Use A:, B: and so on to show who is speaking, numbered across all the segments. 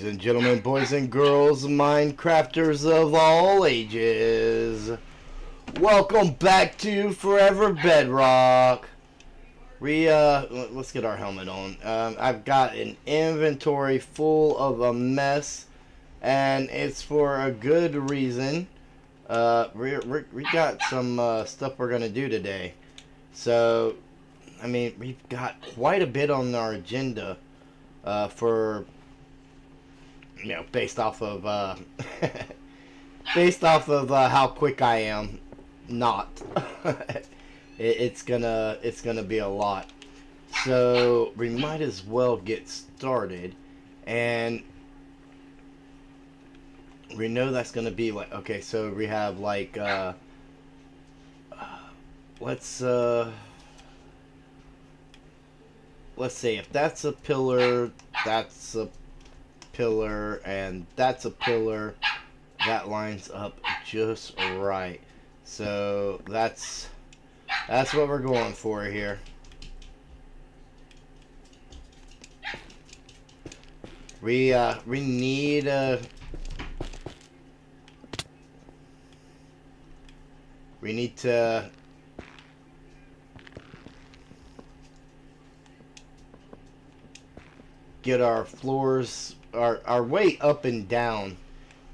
A: Ladies and gentlemen, boys and girls, Minecrafters of all ages, welcome back to Forever Bedrock. Let's get our helmet on. I've got an inventory full of a mess, and it's for a good reason. We got some stuff we're gonna do today. So, I mean, we've got quite a bit on our agenda for, you know, based off of how quick I am. Not. It's gonna be a lot. So we might as well get started, and we know that's gonna be like, okay, so we have like let's see, if that's a pillar, that's a pillar, and that's a pillar, that lines up just right. So that's what we're going for here. We need to get our floors, our way up and down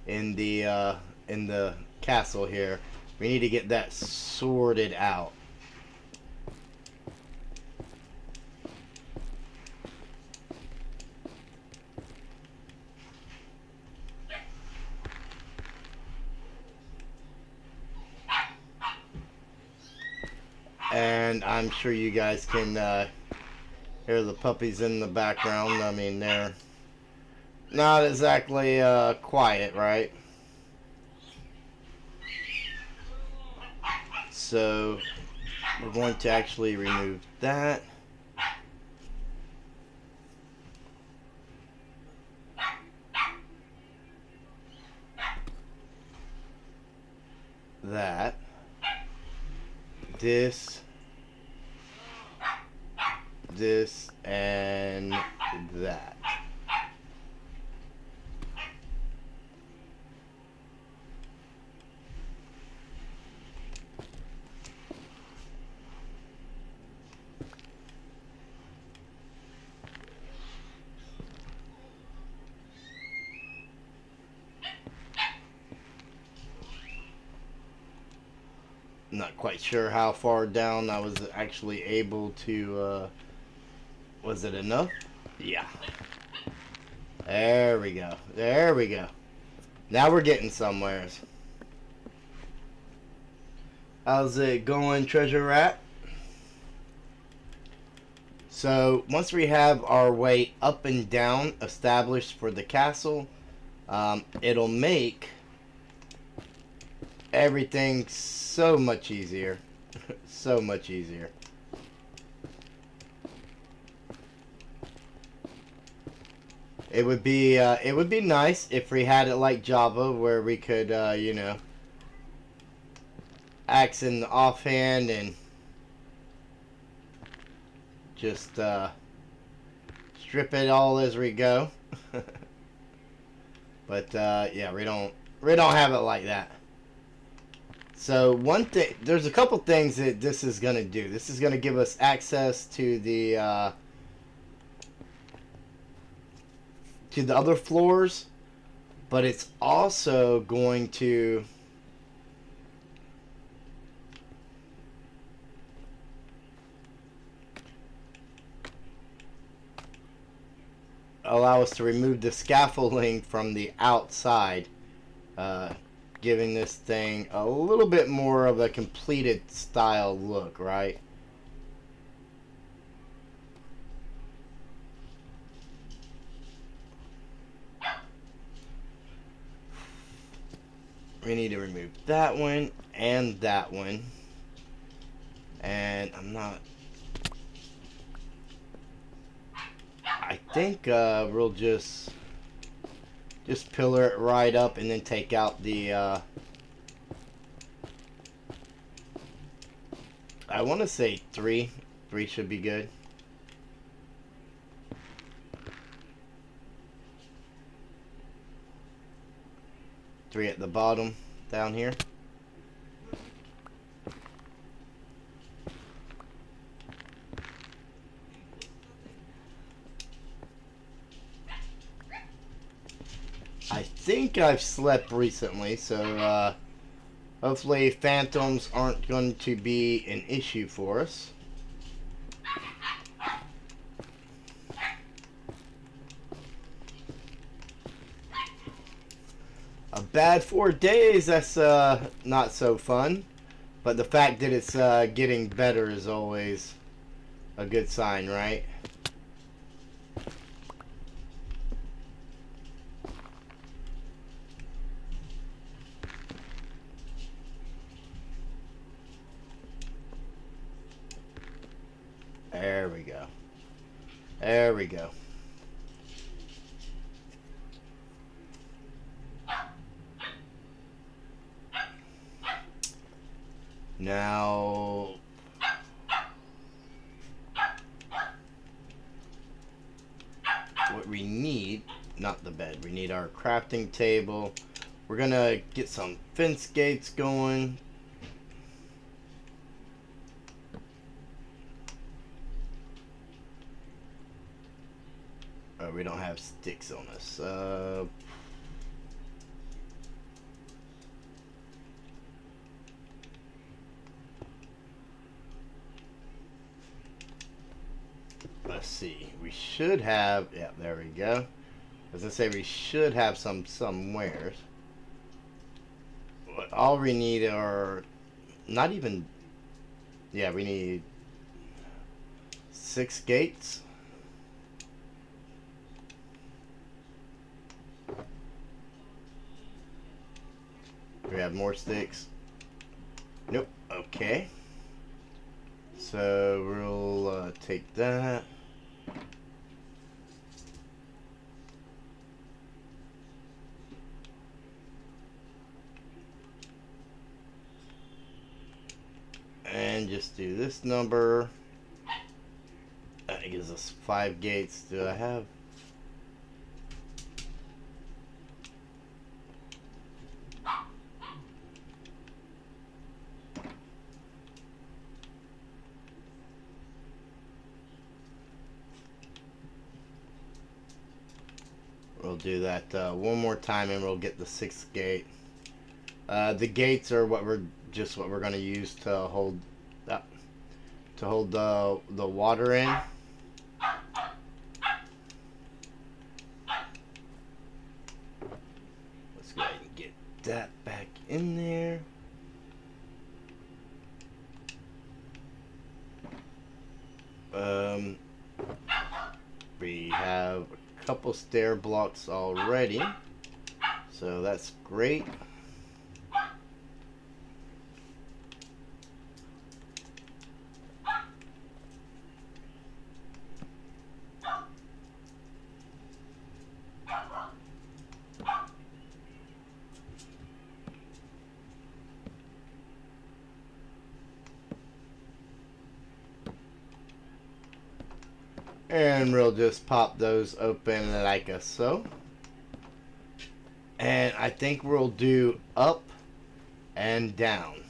A: in the castle here. We need to get that sorted out. And I'm sure you guys can hear the puppies in the background. I mean, they're not exactly quiet, right? So we're going to actually remove that. That. This, and that. Not quite sure how far down I was actually able to, was it enough? Yeah. There we go. There we go. Now we're getting somewhere. How's it going, Treasure Rat? So, once we have our way up and down established for the castle, it'll make everything so much easier. So much easier. It would be nice if we had it like Java, where we could you know, axe in the offhand and just strip it all as we go. But yeah, we don't have it like that. So one thing, there's a couple things that this is going to do. This is going to give us access to the other floors, but it's also going to allow us to remove the scaffolding from the outside, giving this thing a little bit more of a completed style look, right? We need to remove that one and that one. And I think we'll just pillar it right up and then take out the I want to say three should be good. 3 at the bottom down here. I think I've slept recently, so hopefully phantoms aren't going to be an issue for us. A bad 4 days, that's not so fun. But the fact that it's getting better is always a good sign, right? There we go. There we go. Now, what we need, not the bed, we need our crafting table. We're gonna get some fence gates going. Oh, we don't have sticks on us. Let's see. We should have. Yeah, there we go. As I say, we should have some somewhere. But all we need are not even. Yeah, we need 6 gates. We have more sticks. Nope. Okay. So we'll take that. And just do this number. That gives us 5 gates. Do I have? We'll do that one more time, and we'll get the 6th gate. The gates are what we're going to use to hold the water in. Let's go ahead and get that back in there. We have a couple stair blocks already, so that's great. And we'll just pop those open like so. And I think we'll do up and down.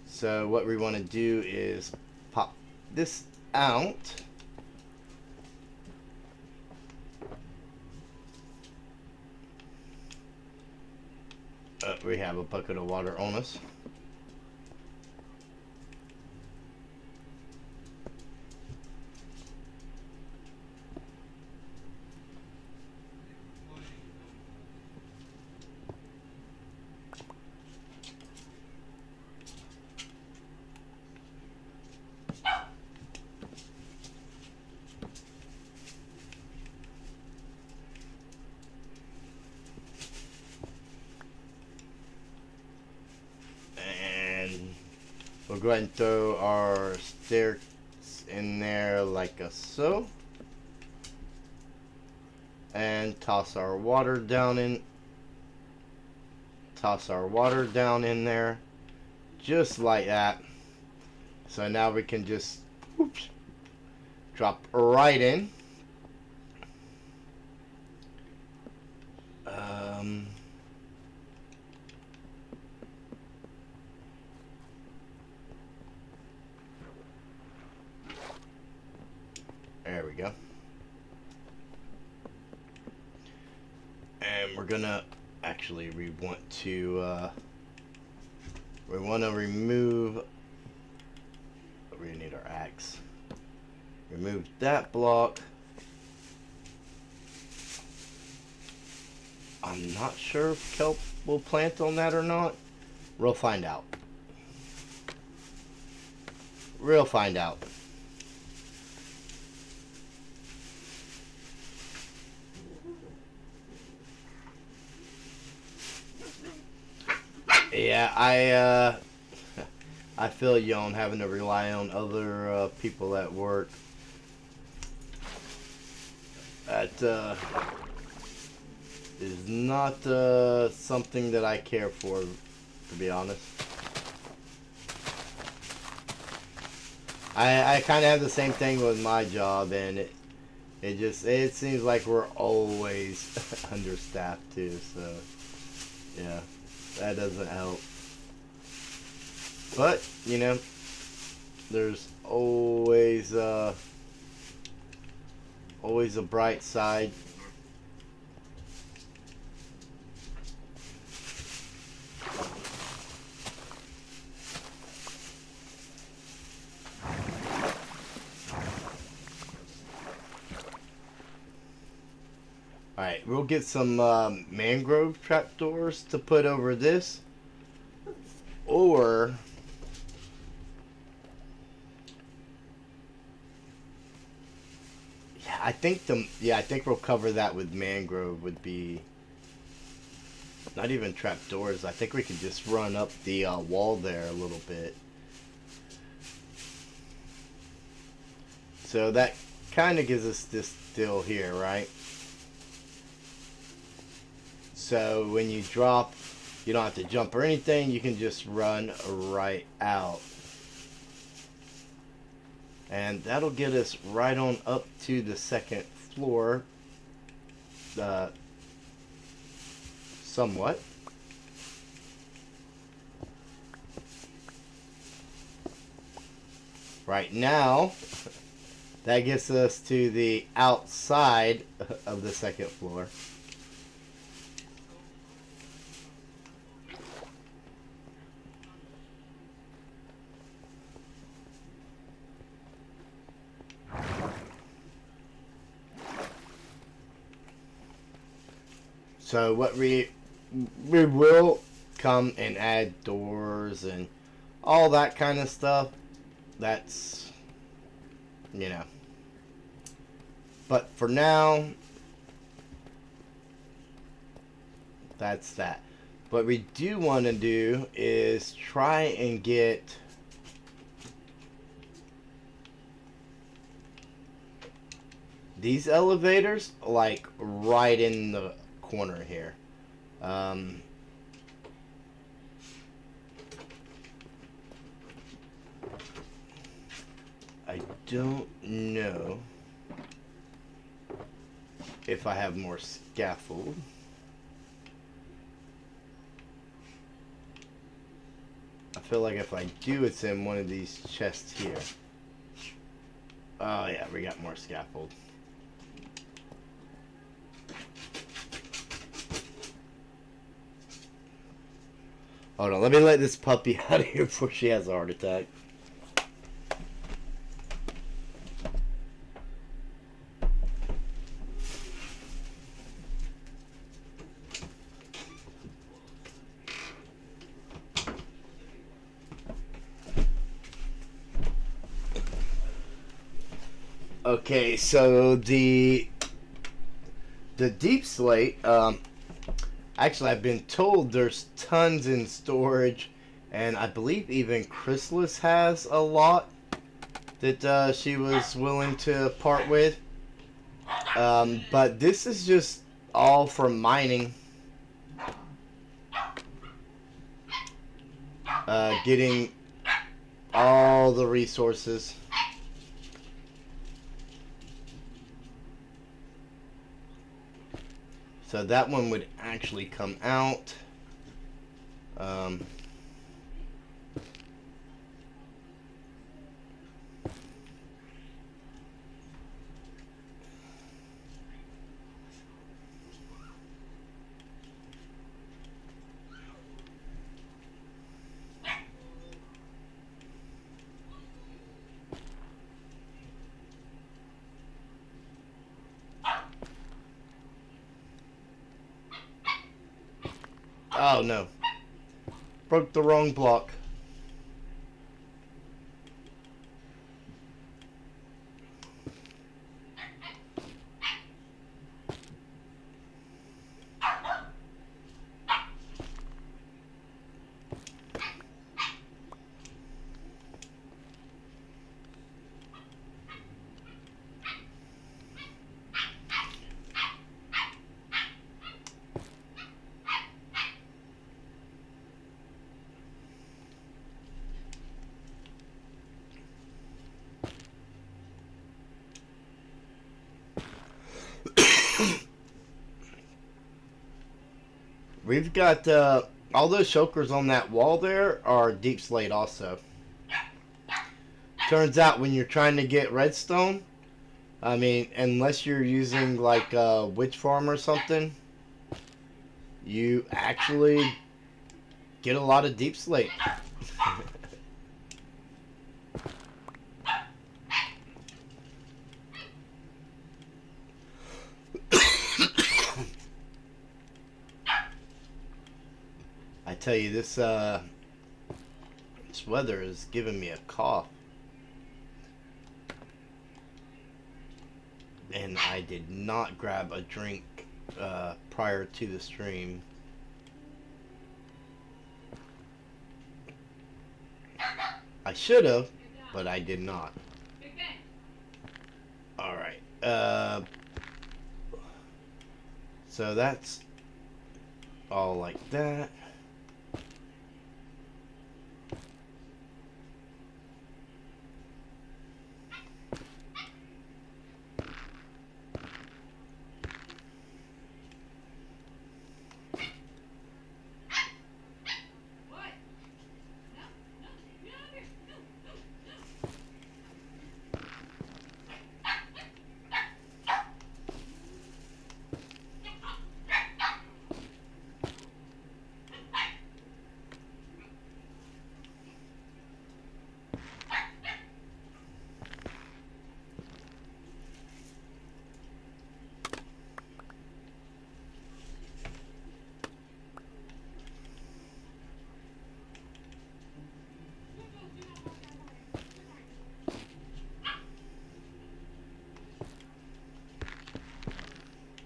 A: So what we want to do is pop this out. We have a bucket of water on us. We'll go ahead and throw our stairs in there like so. And toss our water down in. Toss our water down in there. Just like that. So now we can just oops, drop right in. gonna actually we want to remove. We need our axe. Remove that block. I'm not sure if kelp will plant on that or not. We'll find out. We'll find out. Yeah, I feel you on having to rely on other people at work. That is not something that I care for, to be honest. I kind of have the same thing with my job, and it seems like we're always understaffed too. So yeah, that doesn't help. But you know, there's always a bright side. Alright, we'll get some mangrove trapdoors to put over this. Or I think we'll cover that with mangrove. Would be not even trapdoors. I think we can just run up the wall there a little bit. So that kind of gives us this deal here, right? So when you drop, you don't have to jump or anything. You can just run right out. And that'll get us right on up to the second floor. Somewhat. Right now, that gets us to the outside of the second floor. So what we will come and add doors and all that kind of stuff. That's, you know. But for now, that's that. What we do want to do is try and get these elevators like right in the corner here. I don't know if I have more scaffold. I feel like if I do, it's in one of these chests here. Oh yeah, we got more scaffold. Hold on, let me let this puppy out of here before she has a heart attack. Okay, so the deep slate, actually I've been told there's tons in storage, and I believe even Chrysalis has a lot that she was willing to part with. But this is just all for mining. Getting all the resources. So that one would actually come out. Oh no. Broke the wrong block. We've got all those chokers on that wall there are deep slate also. Turns out when you're trying to get redstone, I mean, unless you're using like a witch farm or something, you actually get a lot of deep slate. I tell you, this weather is giving me a cough. And I did not grab a drink prior to the stream. I should have, but I did not. Alright. So that's all like that.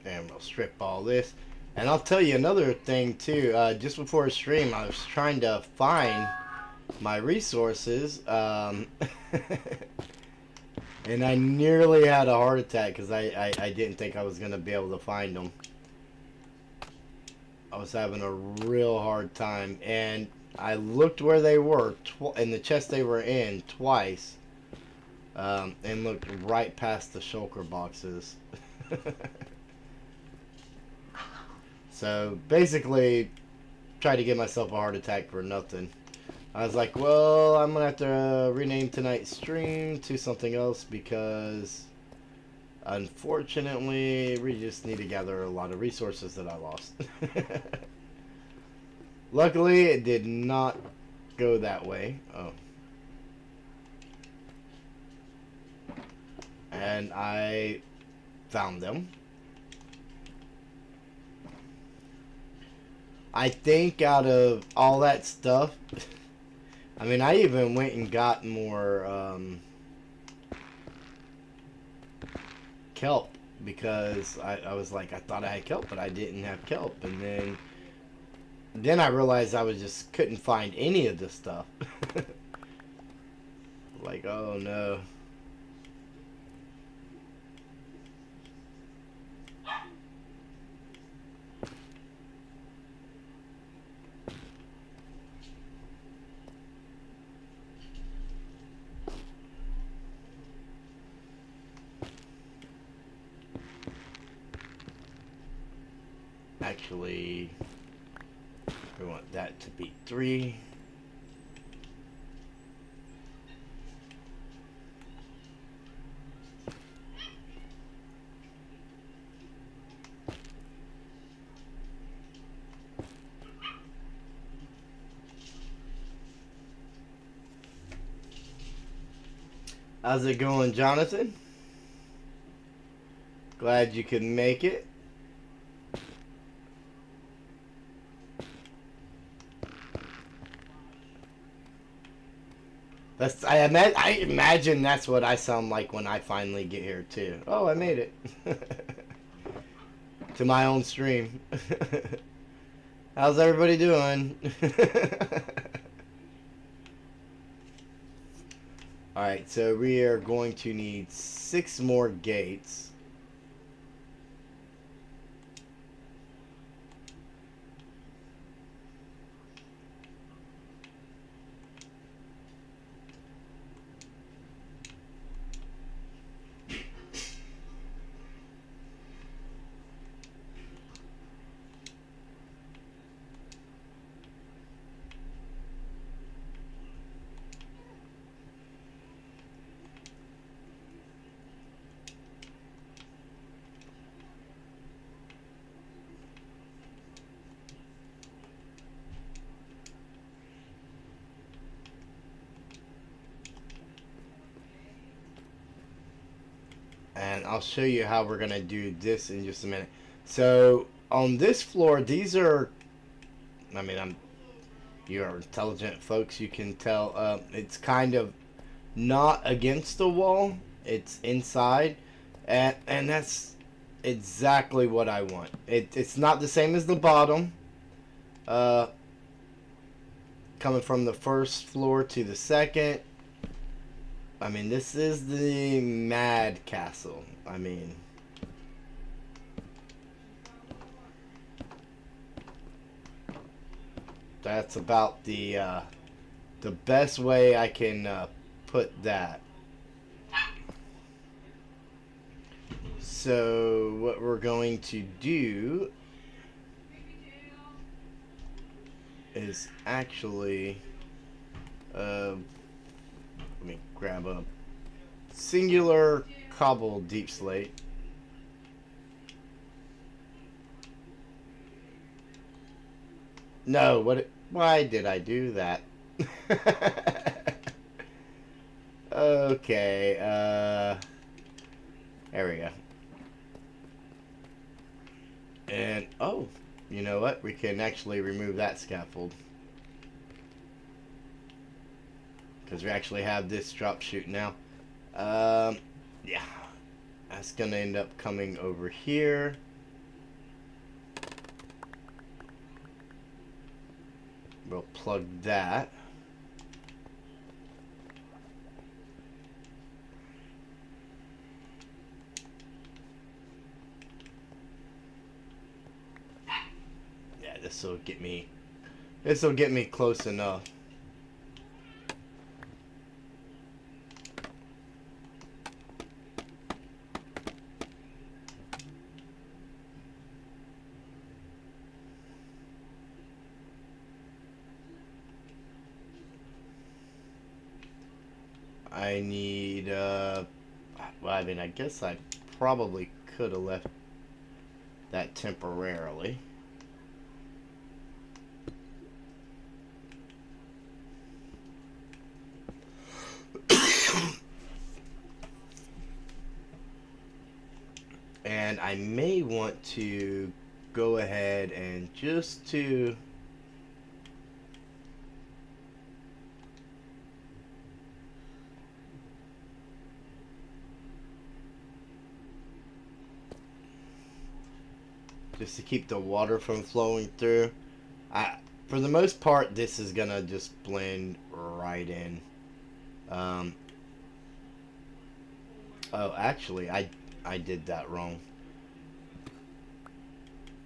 A: And we'll strip all this. And I'll tell you another thing too. Just before the stream, I was trying to find my resources, and I nearly had a heart attack because I didn't think I was going to be able to find them. I was having a real hard time, and I looked where they were in the chest they were in twice, and looked right past the shulker boxes. So basically, tried to give myself a heart attack for nothing. I was like, well, I'm gonna have to rename tonight's stream to something else because unfortunately we just need to gather a lot of resources that I lost. Luckily it did not go that way. Oh. And I found them. I think out of all that stuff, I mean, I even went and got more kelp because I was like, I thought I had kelp, but I didn't have kelp. And then I realized I just couldn't find any of this stuff. Like, oh no. Actually, we want that to be 3. How's it going, Jonathan? Glad you could make it. I imagine that's what I sound like when I finally get here too. Oh, I made it to my own stream. How's everybody doing? Alright, so we are going to need 6 more gates. And I'll show you how we're going to do this in just a minute. So, on this floor, these are... I mean, you're intelligent folks, you can tell. It's kind of not against the wall. It's inside. And that's exactly what I want. It's not the same as the bottom. Coming from the first floor to the second. I mean, this is the Mad Castle. I mean, that's about the best way I can put that. So what we're going to do is actually let me grab a singular cobble deep slate. No, why did I do that? Okay, there we go. And, oh, you know what? We can actually remove that scaffold. Because we actually have this drop chute now. Yeah. That's going to end up coming over here. We'll plug that. Yeah, this will get me close enough. I need, well, I mean, I guess I probably could have left that temporarily. And I may want to go ahead and just to keep the water from flowing through. For the most part, this is gonna just blend right in. Oh, actually, I did that wrong.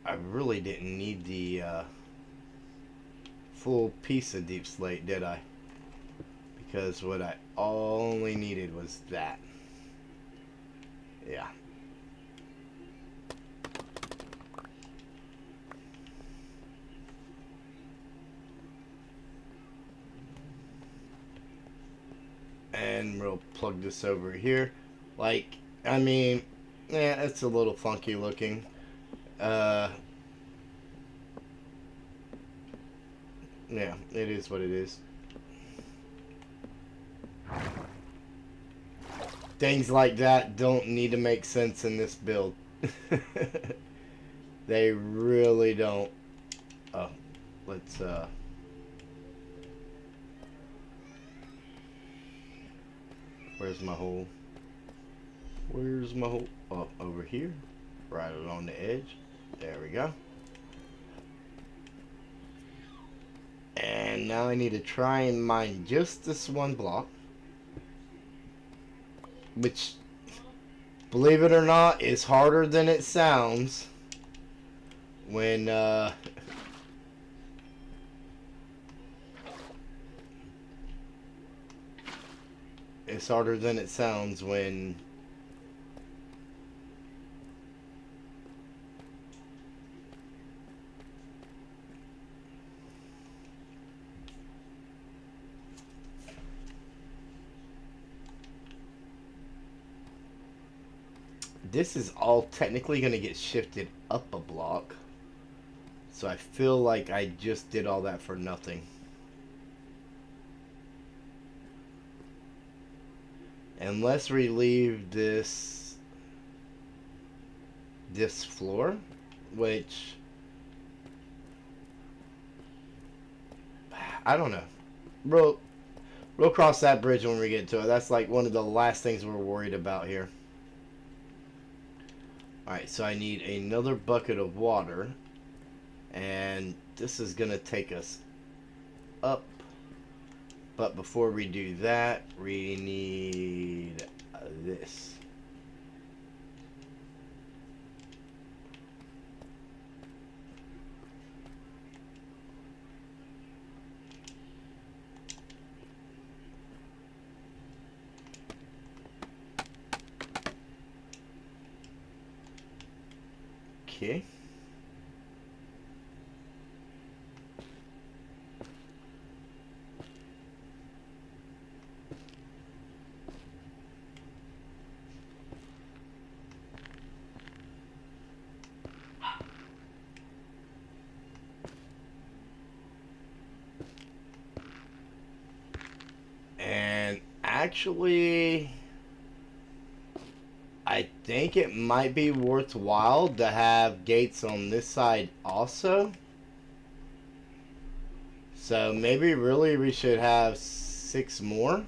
A: I really didn't need the full piece of deep slate, did I? Because what I only needed was that. Yeah. And we'll plug this over here. Like, I mean, yeah, it's a little funky looking. Yeah, it is what it is. Things like that don't need to make sense in this build. They really don't. Oh, let's Where's my hole? Where's my hole? Oh, over here. Right along the edge. There we go. And now I need to try and mine just this one block. Which, believe it or not, is harder than it sounds. When, it's harder than it sounds when this is all technically going to get shifted up a block. So I feel like I just did all that for nothing. And let's relieve this floor, which I don't know. We'll cross that bridge when we get to it. That's like one of the last things we're worried about here. Alright, so I need another bucket of water. And this is going to take us up. But before we do that, we need this. Okay. And actually, I think it might be worthwhile to have gates on this side also. So maybe really we should have 6 more.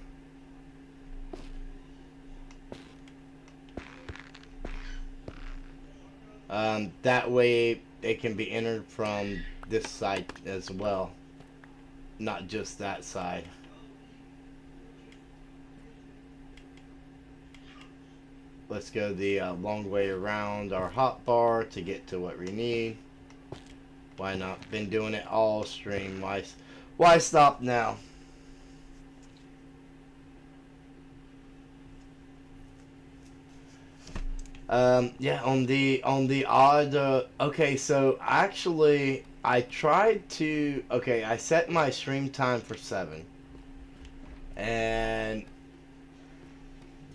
A: That way it can be entered from this side as well, not just that side. Let's go the long way around our hotbar to get to what we need. Why not? Been doing it all stream. Why stop now? Yeah, on the odd. Okay, so actually, I tried to. Okay, I set my stream time for 7, and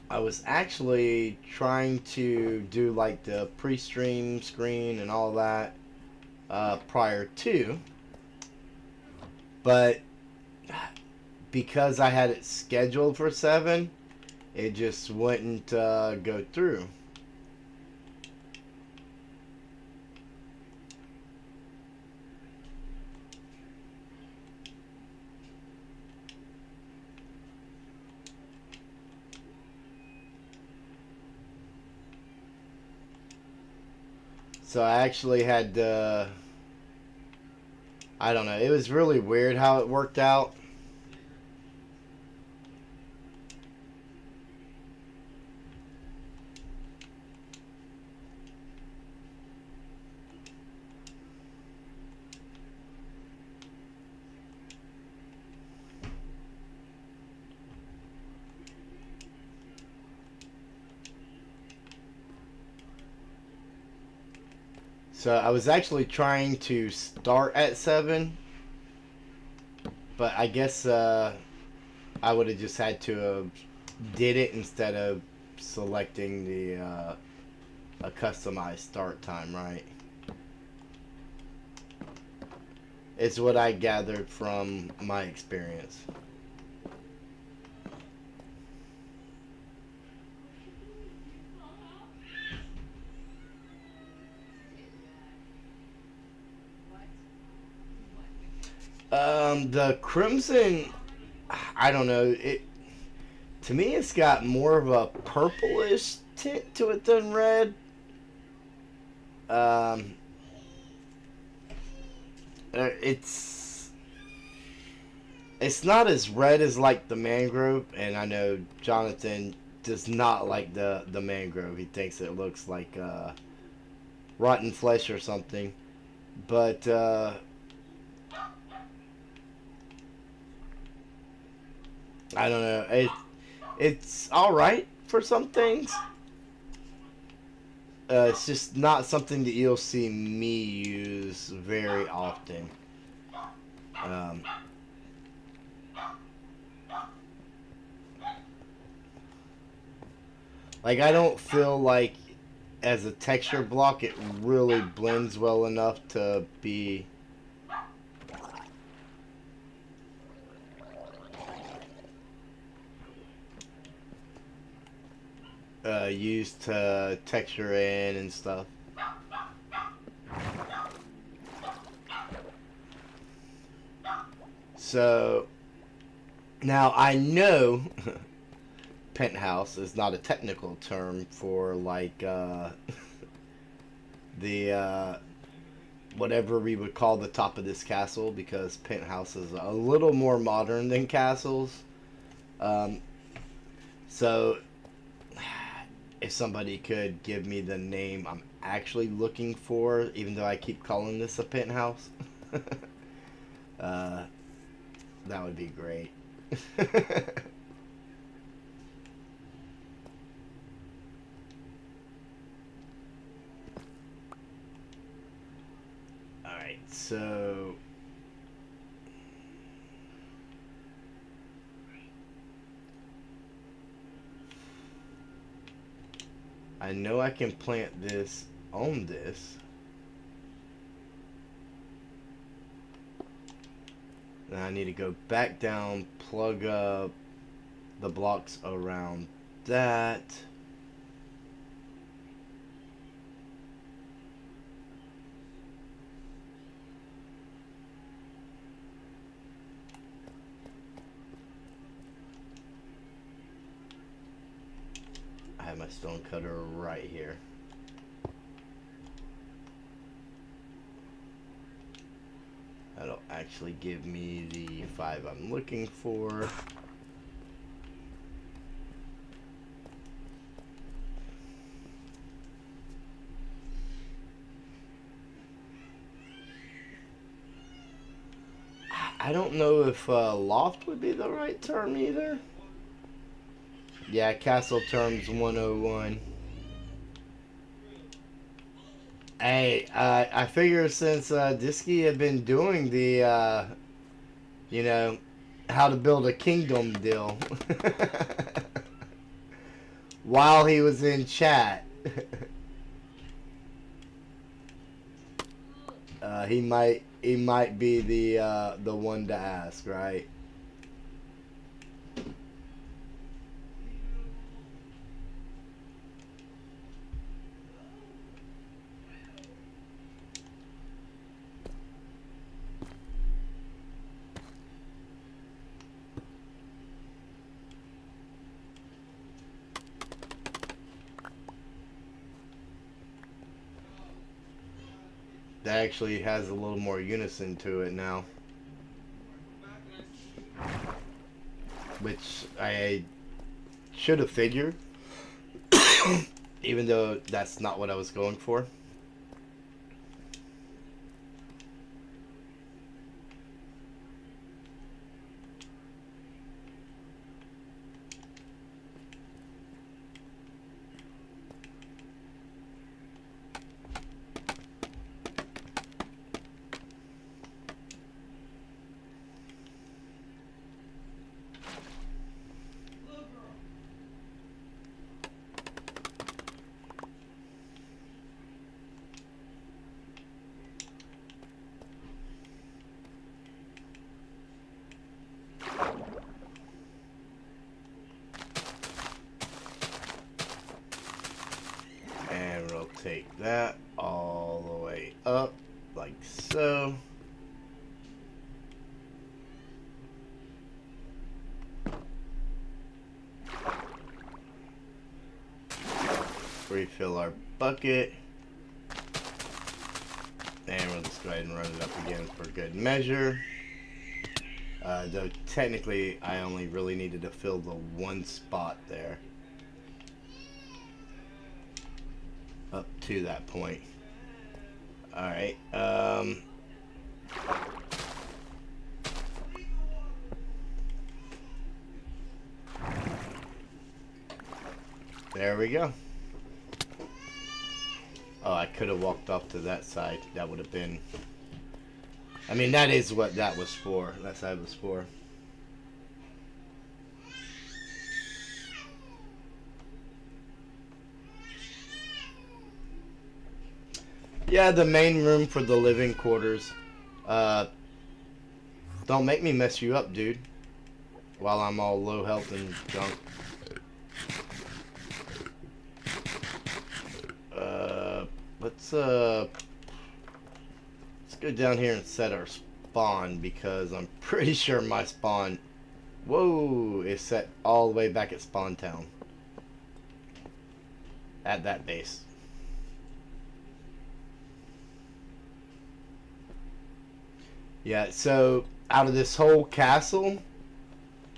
A: I was actually trying to do like the pre-stream screen and all that prior to, but because I had it scheduled for 7, it just wouldn't go through. So I actually had to, I don't know, it was really weird how it worked out. So I was actually trying to start at 7, but I guess I would have just had to have did it instead of selecting the a customized start time, right? It's what I gathered from my experience. The Crimson, I don't know, To me, it's got more of a purplish tint to it than red. Um, it's not as red as like the mangrove, and I know Jonathan does not like the mangrove. He thinks it looks like rotten flesh or something. But I don't know. It's all right for some things. It's just not something that you'll see me use very often. Um, like I don't feel like as a texture block it really blends well enough to be used to texture in and stuff. So now I know penthouse is not a technical term for like the whatever we would call the top of this castle, because penthouse is a little more modern than castles. Um, so if somebody could give me the name I'm actually looking for, even though I keep calling this a penthouse, uh, that would be great. Alright, so I know I can plant this on this. Now I need to go back down, plug up the blocks around that. I have my stone cutter right here. That'll actually give me the 5 I'm looking for. I don't know if loft would be the right term either. Yeah, castle terms 101. Hey, I figure since Disky had been doing the, you know, how to build a kingdom deal while he was in chat, he might be the one to ask, right? That actually has a little more unison to it now, which I should have figured, even though that's not what I was going for. And we'll take that all the way up, like so. refill our bucket. And we'll just go ahead and run it up again for good measure. Though technically I only really needed to fill the one spot there. Up to that point. Alright, there we go. Oh, I could have walked off to that side. That would have been... I mean, that is what that was for. That side was for. Yeah, the main room for the living quarters. Don't make me mess you up, dude. While I'm all low health and junk. Let's go down here and set our spawn, because I'm pretty sure my spawn, whoa, is set all the way back at spawn town. At that base. Yeah, so out of this whole castle,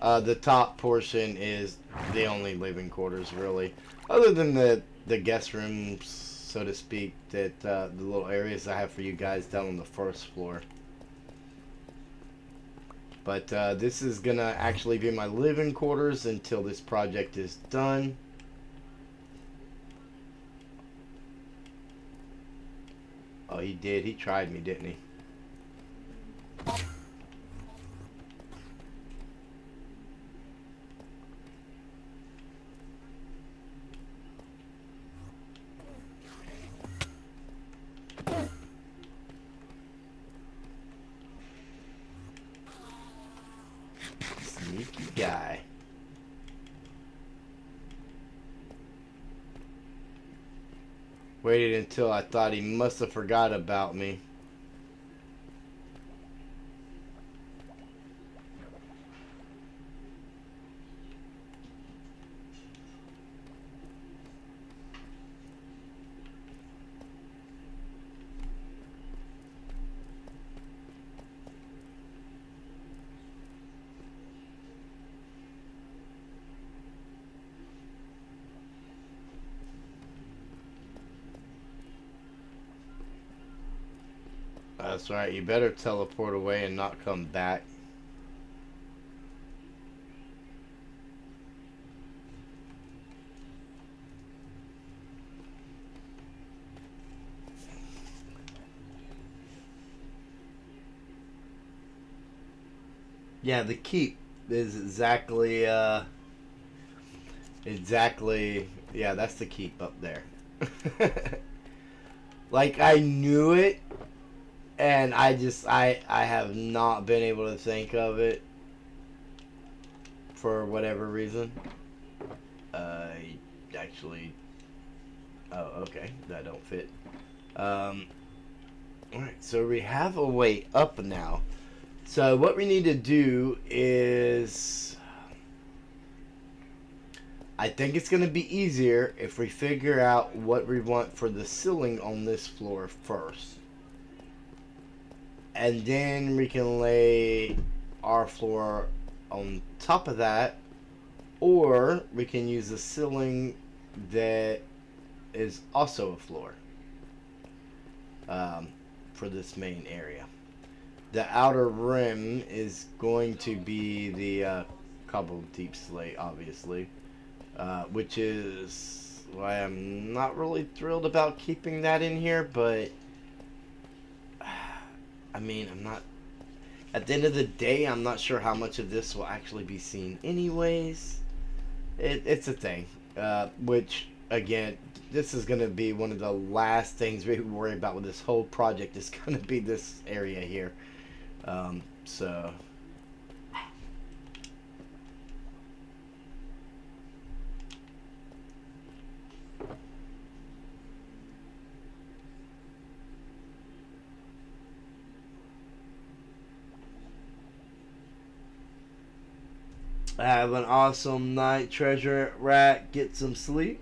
A: the top portion is the only living quarters, really. Other than the guest rooms, so to speak, that the little areas I have for you guys down on the first floor. But this is gonna actually be my living quarters until this project is done. Oh, he did. He tried me, didn't he? Sneaky guy. Waited until I thought he must have forgot about me. That's right, you better teleport away and not come back. Yeah, the keep is exactly, yeah, that's the keep up there. Like, I knew it, and I have not been able to think of it for whatever reason. Actually, oh, okay, that don't fit. Alright, so we have a way up now. So what we need to do is, I think it's going to be easier if we figure out what we want for the ceiling on this floor first. And then we can lay our floor on top of that, or we can use a ceiling that is also a floor for this main area. The outer rim is going to be the cobbled deep slate, obviously, which is why I'm not really thrilled about keeping that in here, but I mean, I'm not, at the end of the day, I'm not sure how much of this will actually be seen anyways. It's a thing, which, again, this is going to be one of the last things we worry about with this whole project, is going to be this area here. So... Have an awesome night, treasure rat. Get some sleep.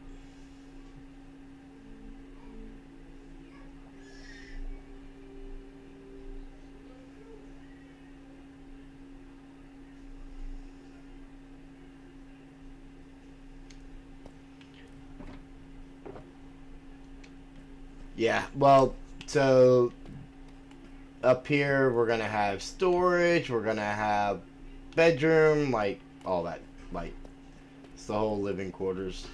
A: Yeah, well, so up here we're gonna have storage, we're gonna have bedroom, like all that, like it's the whole living quarters.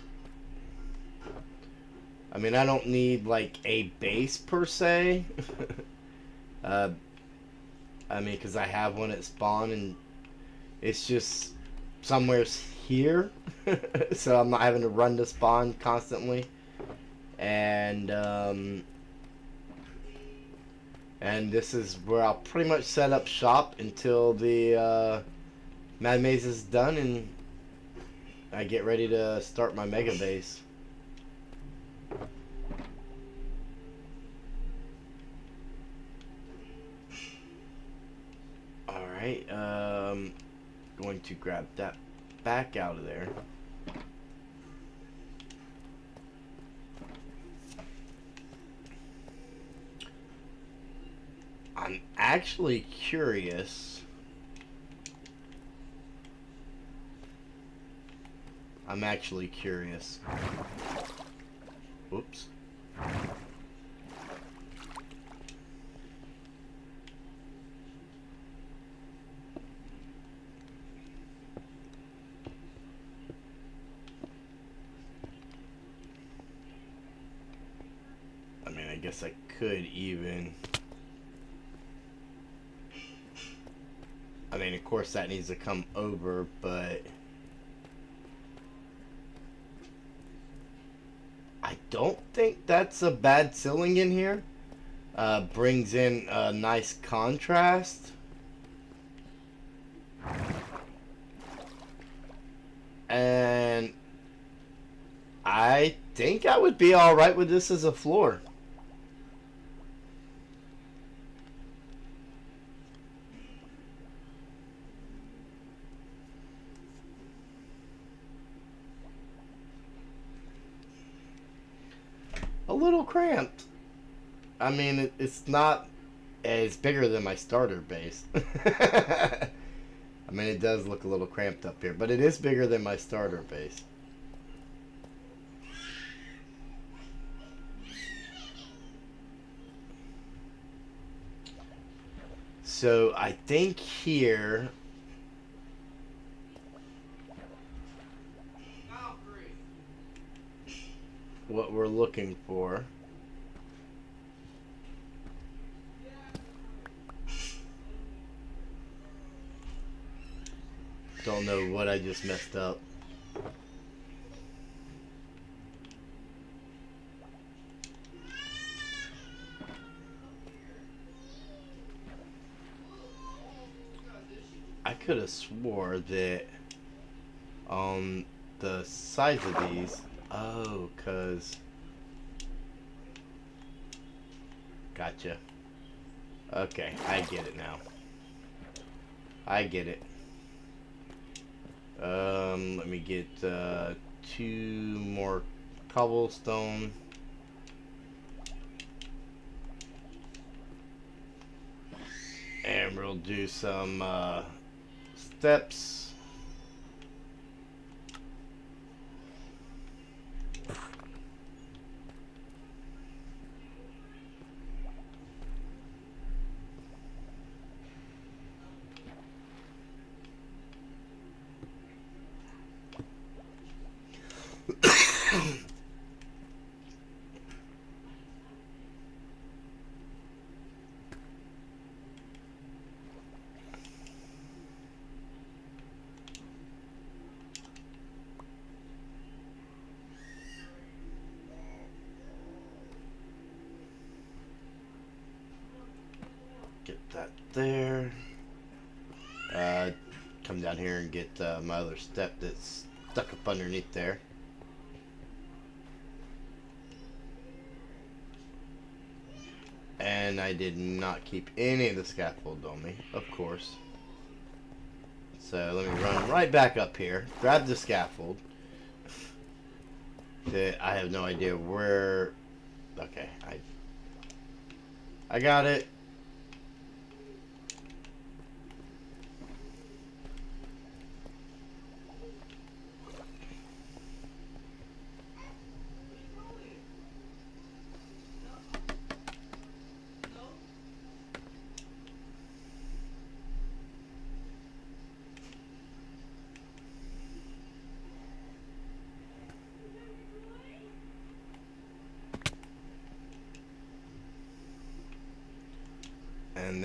A: I mean, I don't need like a base per se. uh, I mean, because I have one at spawn and it's just somewhere's here, so I'm not having to run to spawn constantly. And this is where I'll pretty much set up shop until the Mad Maze is done and I get ready to start my mega base. Alright, going to grab that back out of there. I'm actually curious. Oops. I mean, I guess I could even... I mean, of course that needs to come over, but... I don't think that's a bad ceiling in here. Brings in a nice contrast. And I think I would be alright with this as a floor. A little cramped. I mean, it's not... It's bigger than my starter base. I mean, it does look a little cramped up here, but it is bigger than my starter base. So, I think here... what we're looking for... Don't know what I just messed up. I could have swore that on the sides of these... Oh, cause... Gotcha. Okay, I get it now. I get it. Let me get 2 more cobblestone. And we'll do some steps. Get that there. Come down here and get my other step that's stuck up underneath there. And I did not keep any of the scaffold on me, of course. So let me run right back up here, grab the scaffold. That I have no idea where... Okay, I got it.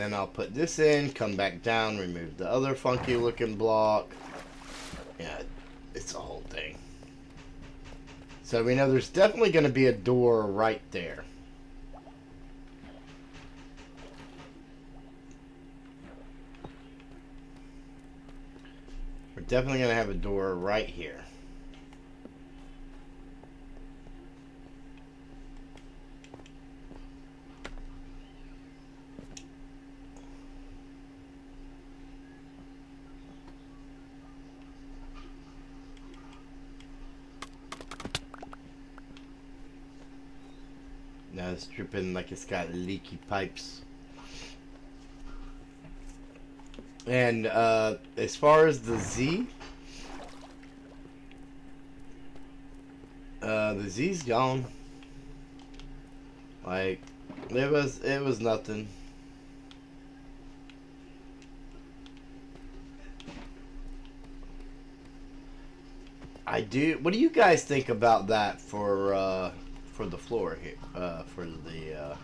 A: then I'll put this in, come back down, remove the other funky looking block. Yeah, it's a whole thing. So we know there's definitely going to be a door right there. We're definitely going to have a door right here. Now it's dripping like it's got leaky pipes. And as far as the Z, the Z's gone. Like it was nothing. What do you guys think about that for the floor here, for the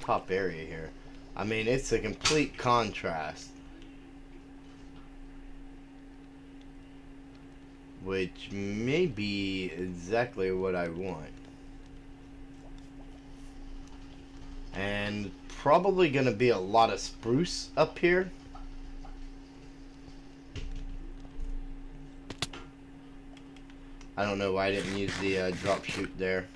A: top area here? I mean, it's a complete contrast, which may be exactly what I want, and probably gonna be a lot of spruce up here. I don't know why I didn't use the drop chute there.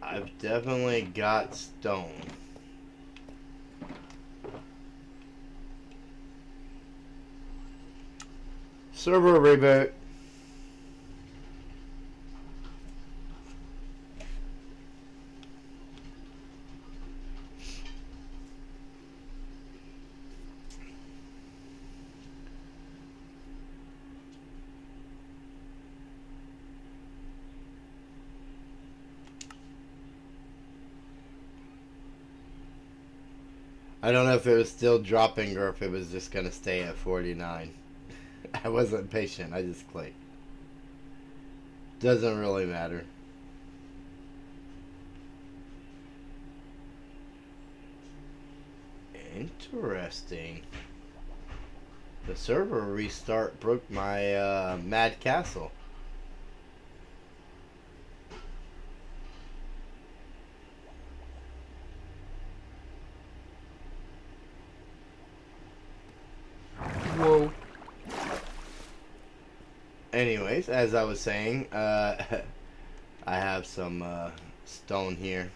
A: I've definitely got stone. Server reboot. I don't know if it was still dropping or if it was just gonna stay at 49. I wasn't patient, I just clicked. Doesn't really matter. Interesting. The server restart broke my Mad Castle. Whoa. Anyways, as I was saying, I have some stone here.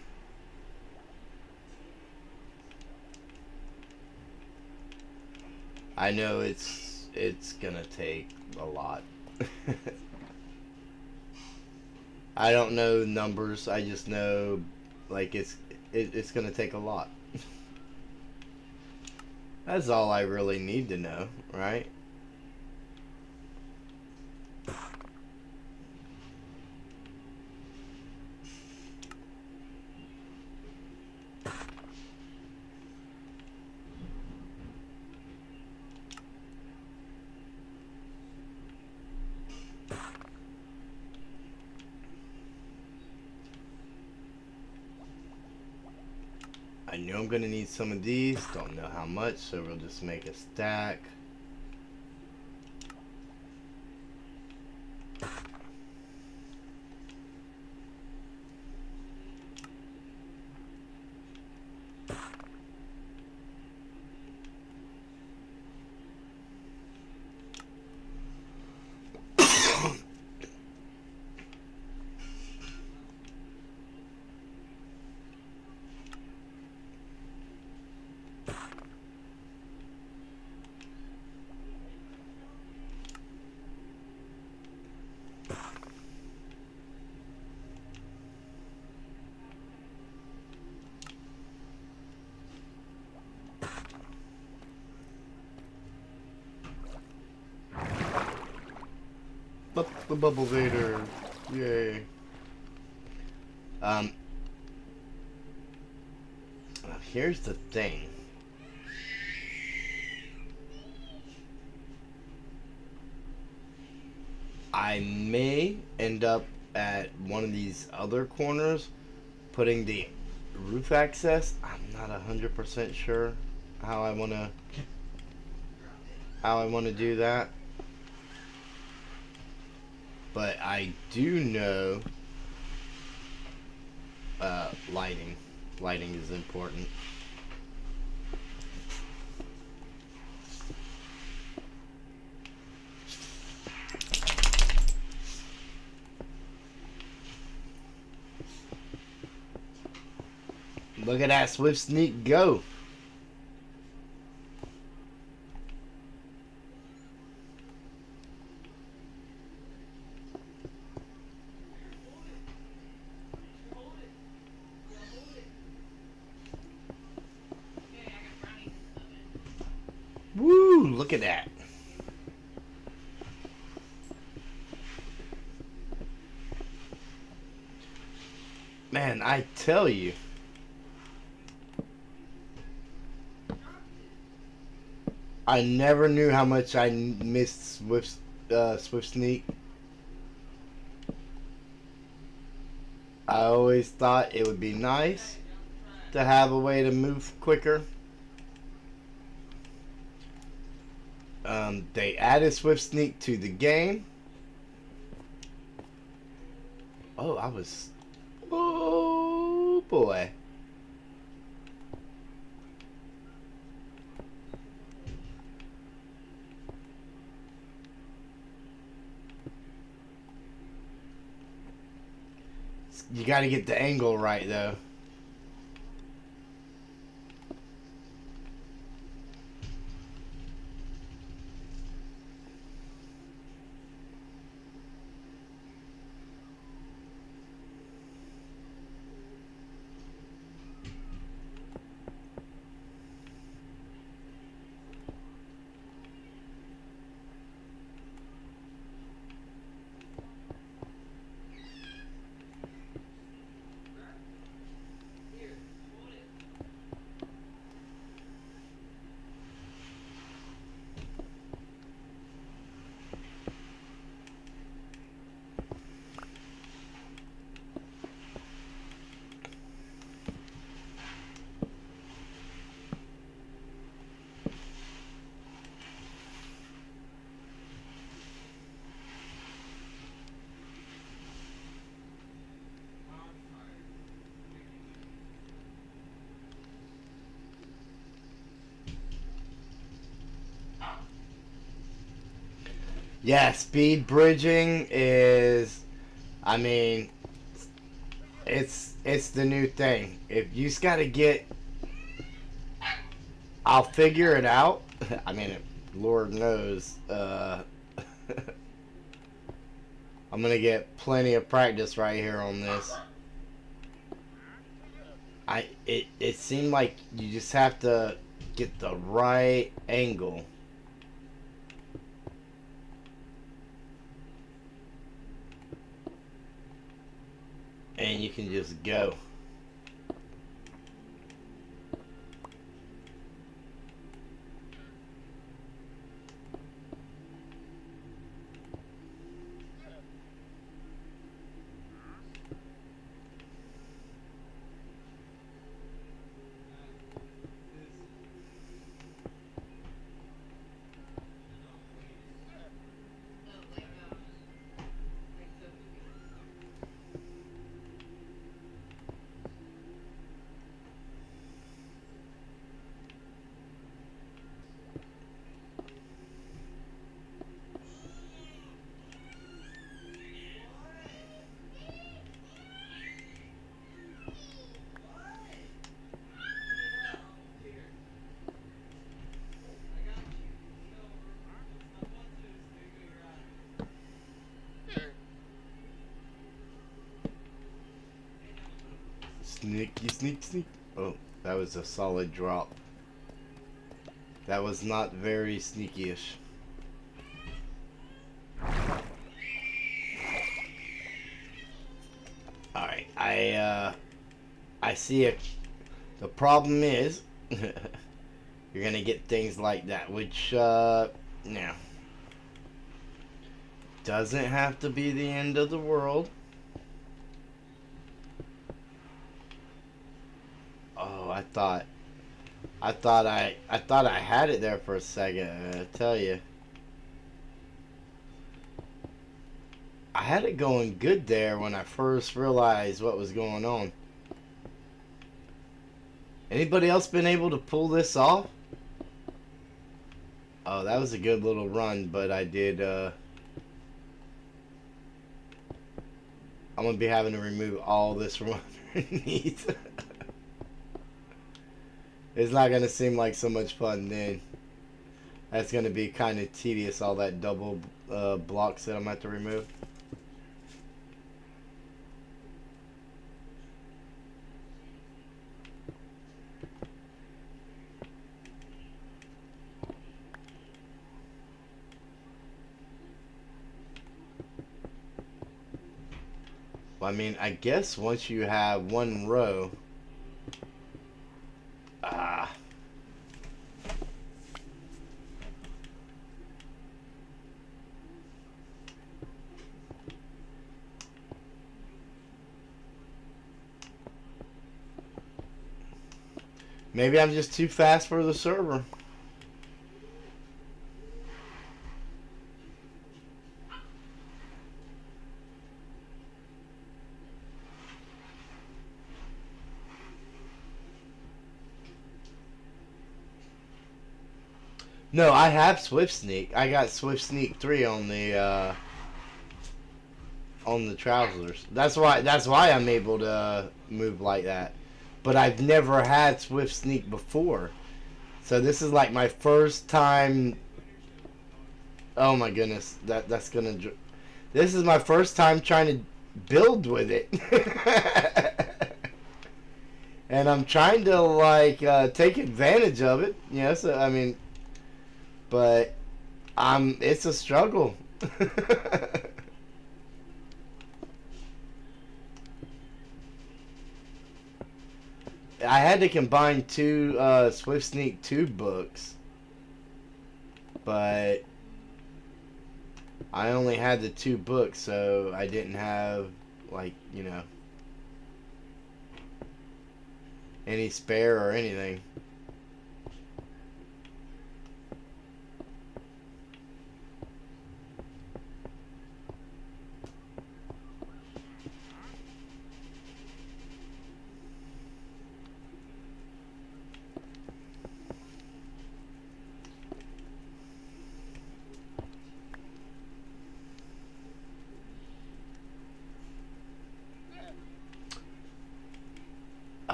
A: I know it's gonna take a lot. I don't know numbers. I just know like it's gonna take a lot. That's all I really need to know, right? I know I'm gonna need some of these, don't know how much, so we'll just make a stack. The Bubble Vader, yay. Here's the thing. I may end up at one of these other corners putting the roof access. I'm not 100% sure how I want to do that, but I do know lighting. Lighting is important. Look at that swift sneak go. Woo, look at that. Man, I tell you. I never knew how much I missed Swift Sneak. I always thought it would be nice to have a way to move quicker. They added Swift Sneak to the game. Oh, oh boy. You got to get the angle right, though. Yeah, speed bridging is, I mean, it's the new thing. If you just gotta get, I'll figure it out. I mean, Lord knows, I'm gonna get plenty of practice right here on this. It seemed like you just have to get the right angle. And you can just go. Sneaky, sneak, sneak. Oh, that was a solid drop. That was not very sneaky-ish. Alright, I see it. The problem is, you're gonna get things like that, which, now. Doesn't have to be the end of the world. Oh, I thought I had it there for a second. I tell you, I had it going good there when I first realized what was going on. Anybody else been able to pull this off? Oh, that was a good little run, but I did, I'm gonna be having to remove all this from underneath. It's not gonna seem like so much fun then. That's gonna be kind of tedious, all that double blocks that I'm gonna have to remove. Well, I mean, I guess once you have one row, ah, maybe I'm just too fast for the server. No, I have Swift Sneak. I got Swift Sneak 3 on the trousers. That's why I'm able to move like that. But I've never had Swift Sneak before. So this is like my first time. Oh my goodness. That's going to This is my first time trying to build with it. And I'm trying to like take advantage of it. Yes, I mean, but it's a struggle. I had to combine two Swift Sneak 2 books, but I only had the 2 books, so I didn't have, like, any spare or anything.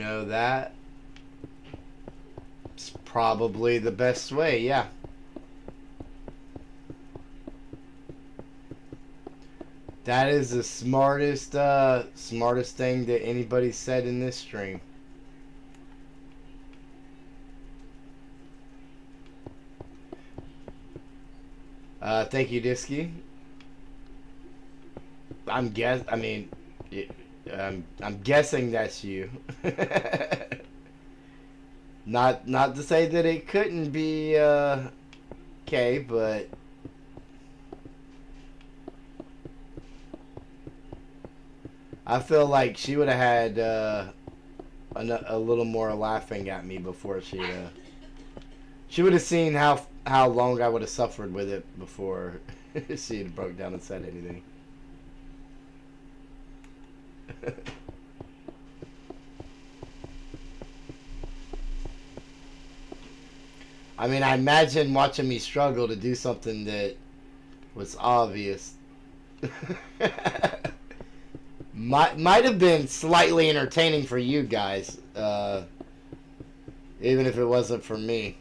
A: Oh, that's probably the best way, yeah. That is the smartest thing that anybody said in this stream. Thank you, Disky. I mean, I'm guessing that's you. Not to say that it couldn't be Kay, but I feel like she would have had a little more laughing at me before she would have seen how long I would have suffered with it before she had broke down and said anything. I mean, I imagine watching me struggle to do something that was obvious. Might have been slightly entertaining for you guys, even if it wasn't for me.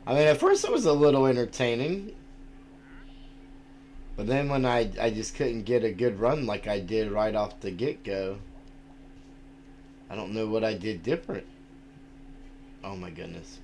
A: I mean, at first it was a little entertaining, but then when I just couldn't get a good run like I did right off the get-go, I don't know what I did different. Oh my goodness.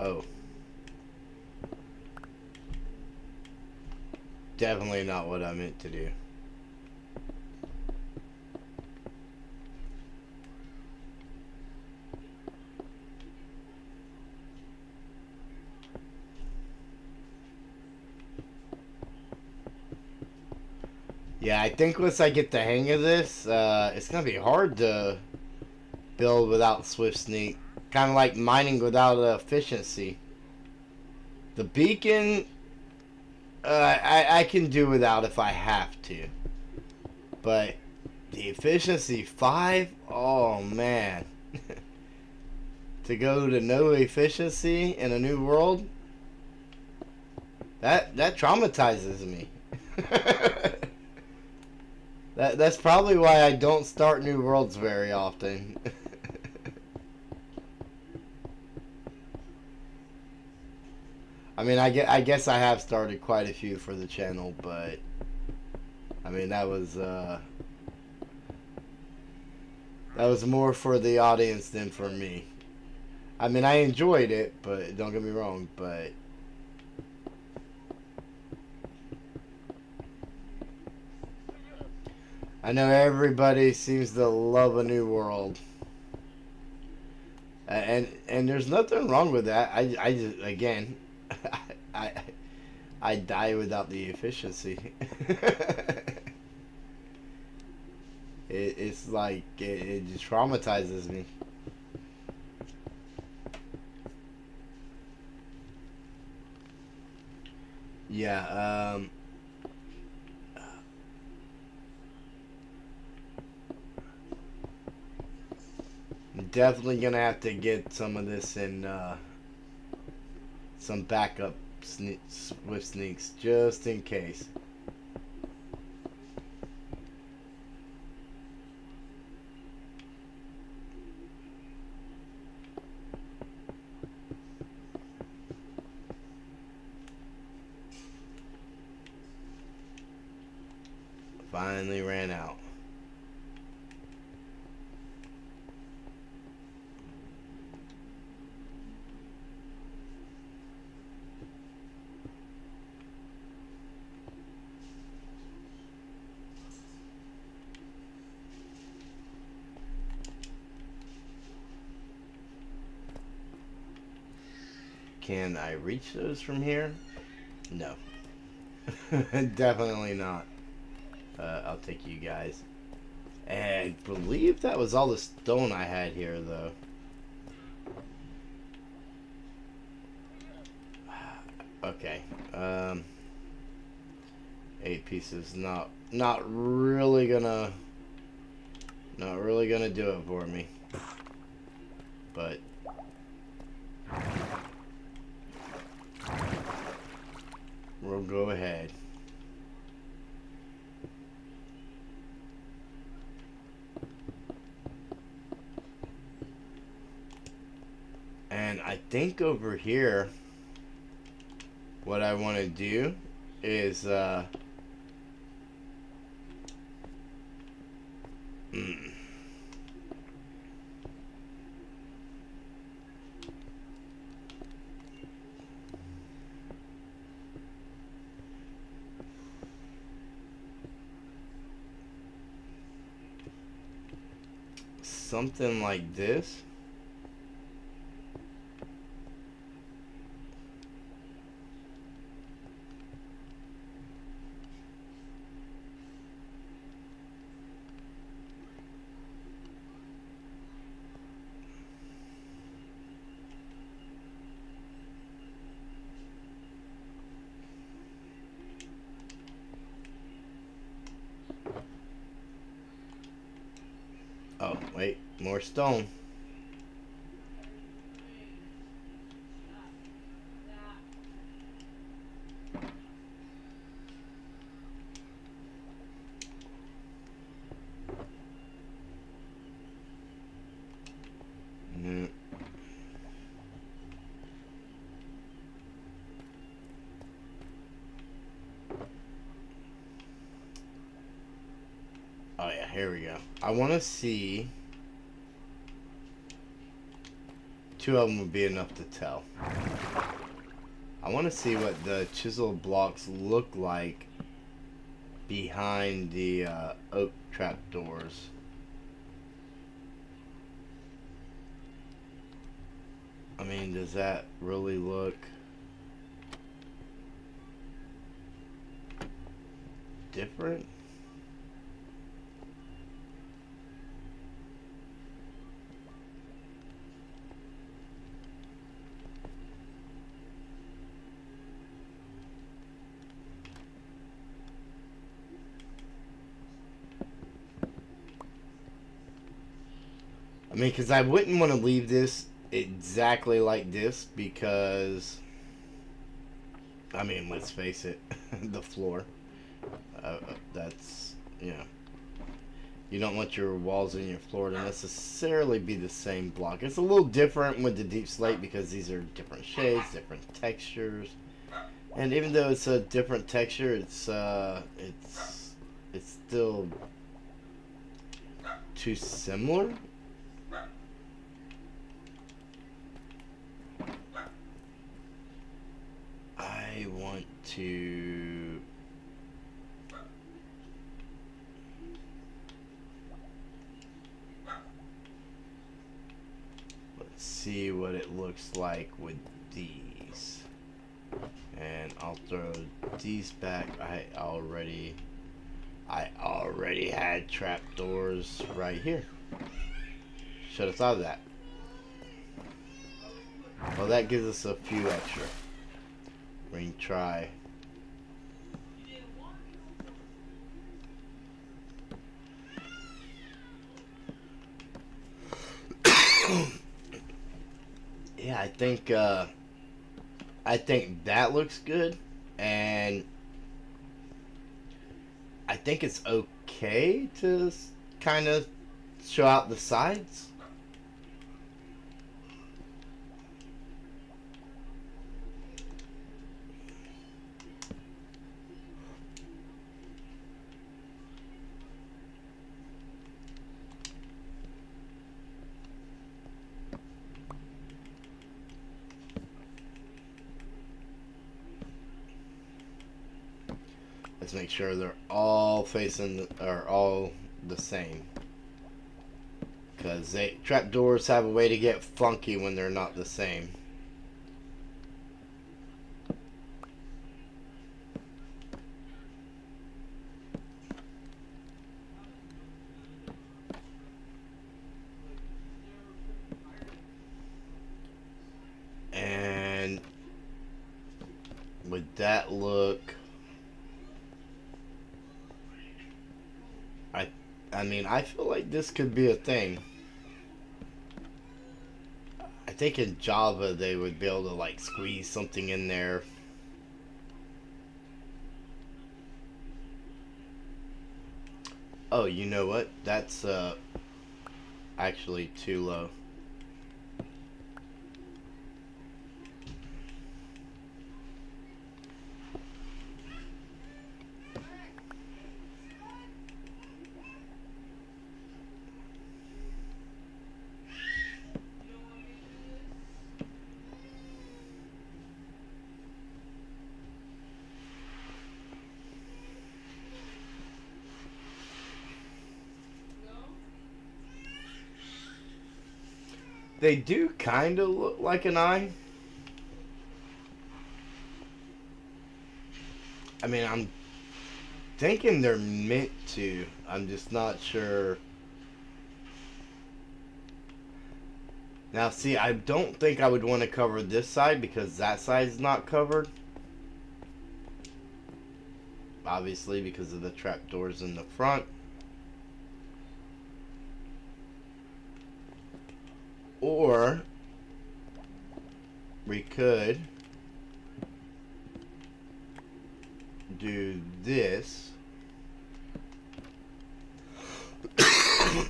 A: Oh. Definitely not what I meant to do. Yeah, I think once I get the hang of this, it's gonna be hard to build without Swift Sneak. Kind of like mining without efficiency. The beacon, I can do without if I have to. But the efficiency 5? Oh, man. To go to no efficiency in a new world? That traumatizes me. That's probably why I don't start new worlds very often. I mean, I guess I have started quite a few for the channel, but I mean that was more for the audience than for me. I mean, I enjoyed it, but don't get me wrong, but I know everybody seems to love a new world. And there's nothing wrong with that. I just, again, I I die without the efficiency. It's like it just traumatizes me. Yeah, I'm definitely gonna have to get some of this in some backup with sneaks just in case. Finally ran out. Can I reach those from here? No. Definitely not. I'll take you guys. And I believe that was all the stone I had here, though. Okay. 8 pieces. Not really gonna do it for me. But we'll go ahead. And I think over here, what I want to do is, something like this. Oh, wait, more stone. Mm. Oh yeah, here we go. I want to see two of them would be enough to tell. I want to see what the chisel blocks look like behind the oak trapdoors. I mean, does that really look different? I mean, because I wouldn't want to leave this exactly like this because, I mean, let's face it, the floor. That's, you know, you don't want your walls and your floor to necessarily be the same block. It's a little different with the deep slate because these are different shades, different textures. And even though it's a different texture, it's still too similar. I want to let's see what it looks like with these, and I'll throw these back. I already had trapdoors right here. Should have thought of that. Well, that gives us a few extra. We can try. Yeah, I think that looks good, and I think it's okay to kind of show out the sides. Let's make sure they're all facing or all the same, because trapdoors have a way to get funky when they're not the same. And with that look, I mean, I feel like this could be a thing. I think in Java they would be able to like squeeze something in there. Oh, you know what? That's actually too low. They do kind of look like an eye. I mean, I'm thinking they're meant to. I'm just not sure. Now, see, I don't think I would want to cover this side because that side's not covered. Obviously, because of the trapdoors in the front. Or we could do this. I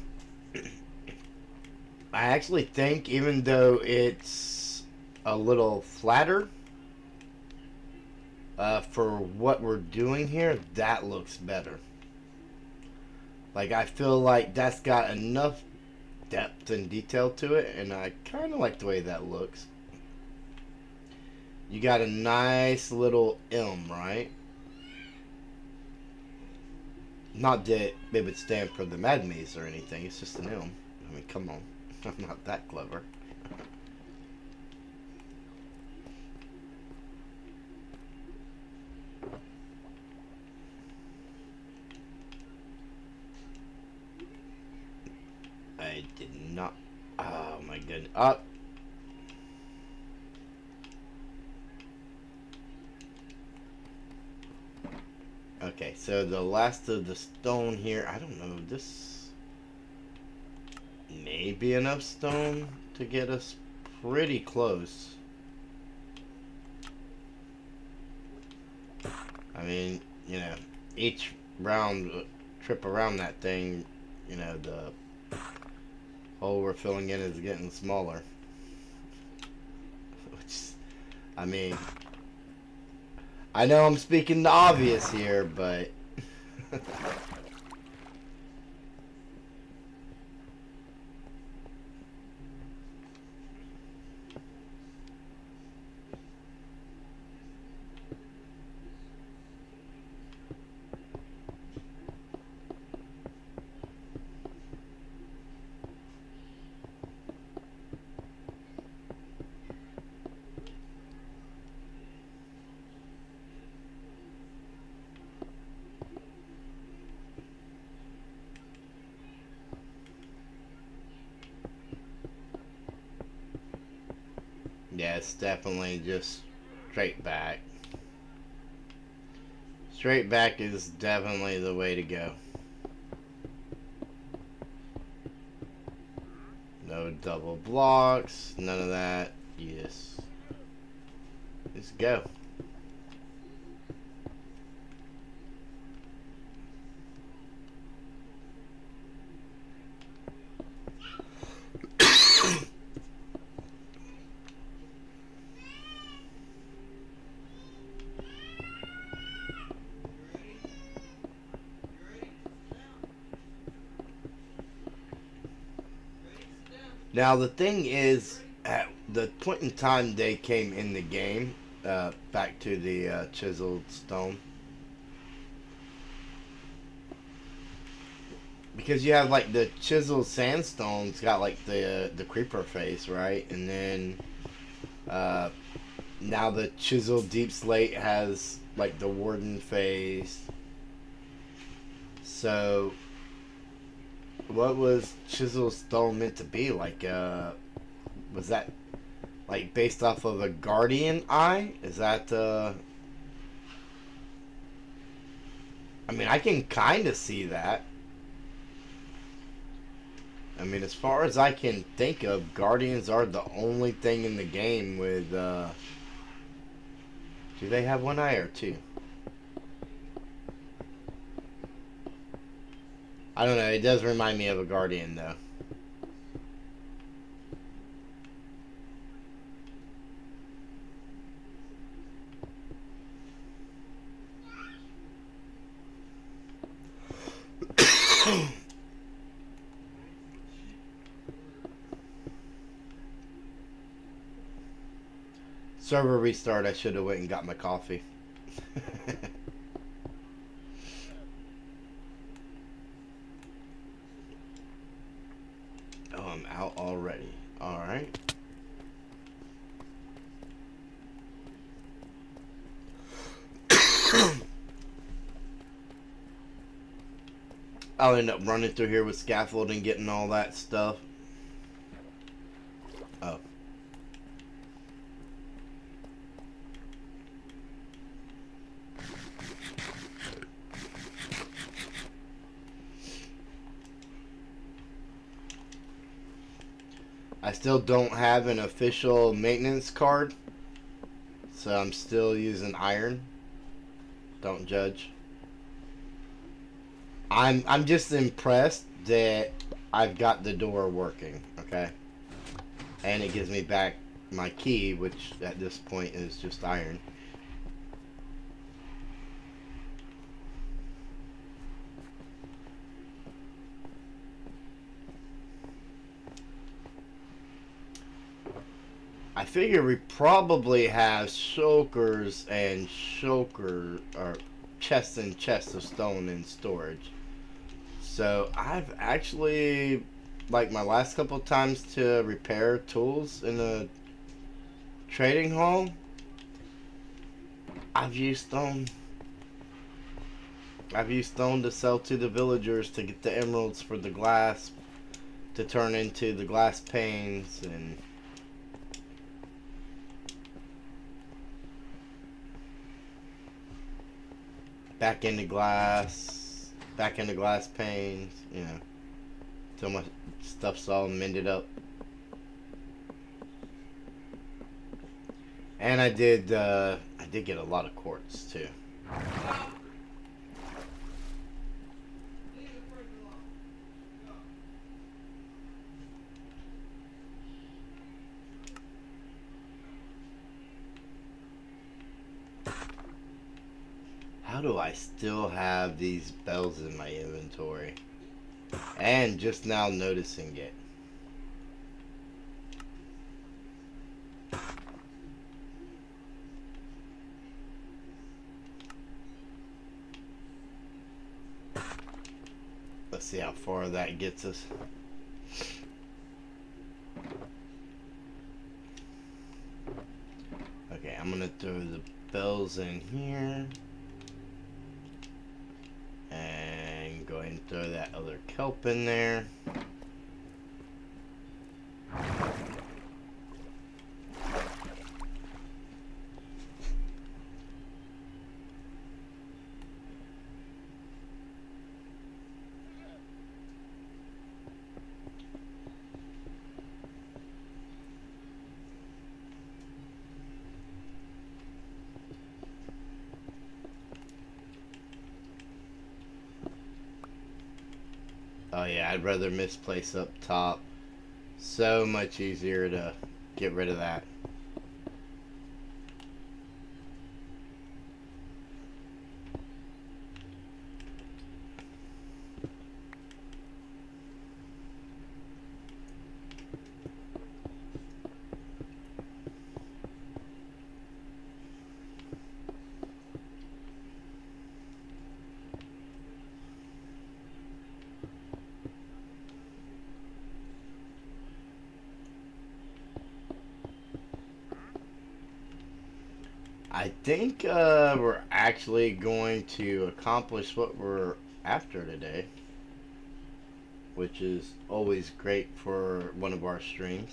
A: actually think, even though it's a little flatter, for what we're doing here, that looks better. Like, I feel like that's got enough depth and detail to it, and I kind of like the way that looks. You got a nice little elm, right? Not that it would stand for the Mad Maze or anything. It's just an elm. I mean, come on. I'm not that clever. I did not. Oh my goodness. Up. Okay, so the last of the stone here. I don't know. This may be enough stone to get us pretty close. I mean, you know, each round trip around that thing, you know, the hole we're filling in is getting smaller. Which, I mean, I know I'm speaking the obvious here, but yeah, it's definitely just straight back. Straight back is definitely the way to go. No double blocks, none of that. You just go. Now the thing is, at the point in time they came in the game, back to the chiseled stone, because you have like the chiseled sandstone's got like the creeper face, right? And then now the chiseled deep slate has like the warden face. So what was chiseled stone meant to be? Like was that like based off of a guardian eye? Is that I mean, I can kind of see that. I mean, as far as I can think of, guardians are the only thing in the game with do they have one eye or two? I don't know, it does remind me of a guardian though. Server restart, I should have went and got my coffee. Oh, I'm out already. Alright. I'll end up running through here with scaffold and getting all that stuff. Oh. I still don't have an official maintenance card, so I'm still using iron. Don't judge. I'm just impressed that I've got the door working, okay? And it gives me back my key, which at this point is just iron. I figure we probably have shulkers and or chests and chests of stone in storage. So I've actually, like my last couple of times to repair tools in a trading hall, I've used stone. I've used stone to sell to the villagers to get the emeralds for the glass to turn into the glass panes and back into glass panes, you know, till my stuff's all mended up. And I did get a lot of quartz too. How do I still have these bells in my inventory? And just now noticing it. Let's see how far that gets us. Okay, I'm gonna throw the bells in here. And go ahead and throw that other kelp in there. Oh yeah, I'd rather misplace up top. So much easier to get rid of that. I think we're actually going to accomplish what we're after today, which is always great for one of our streams.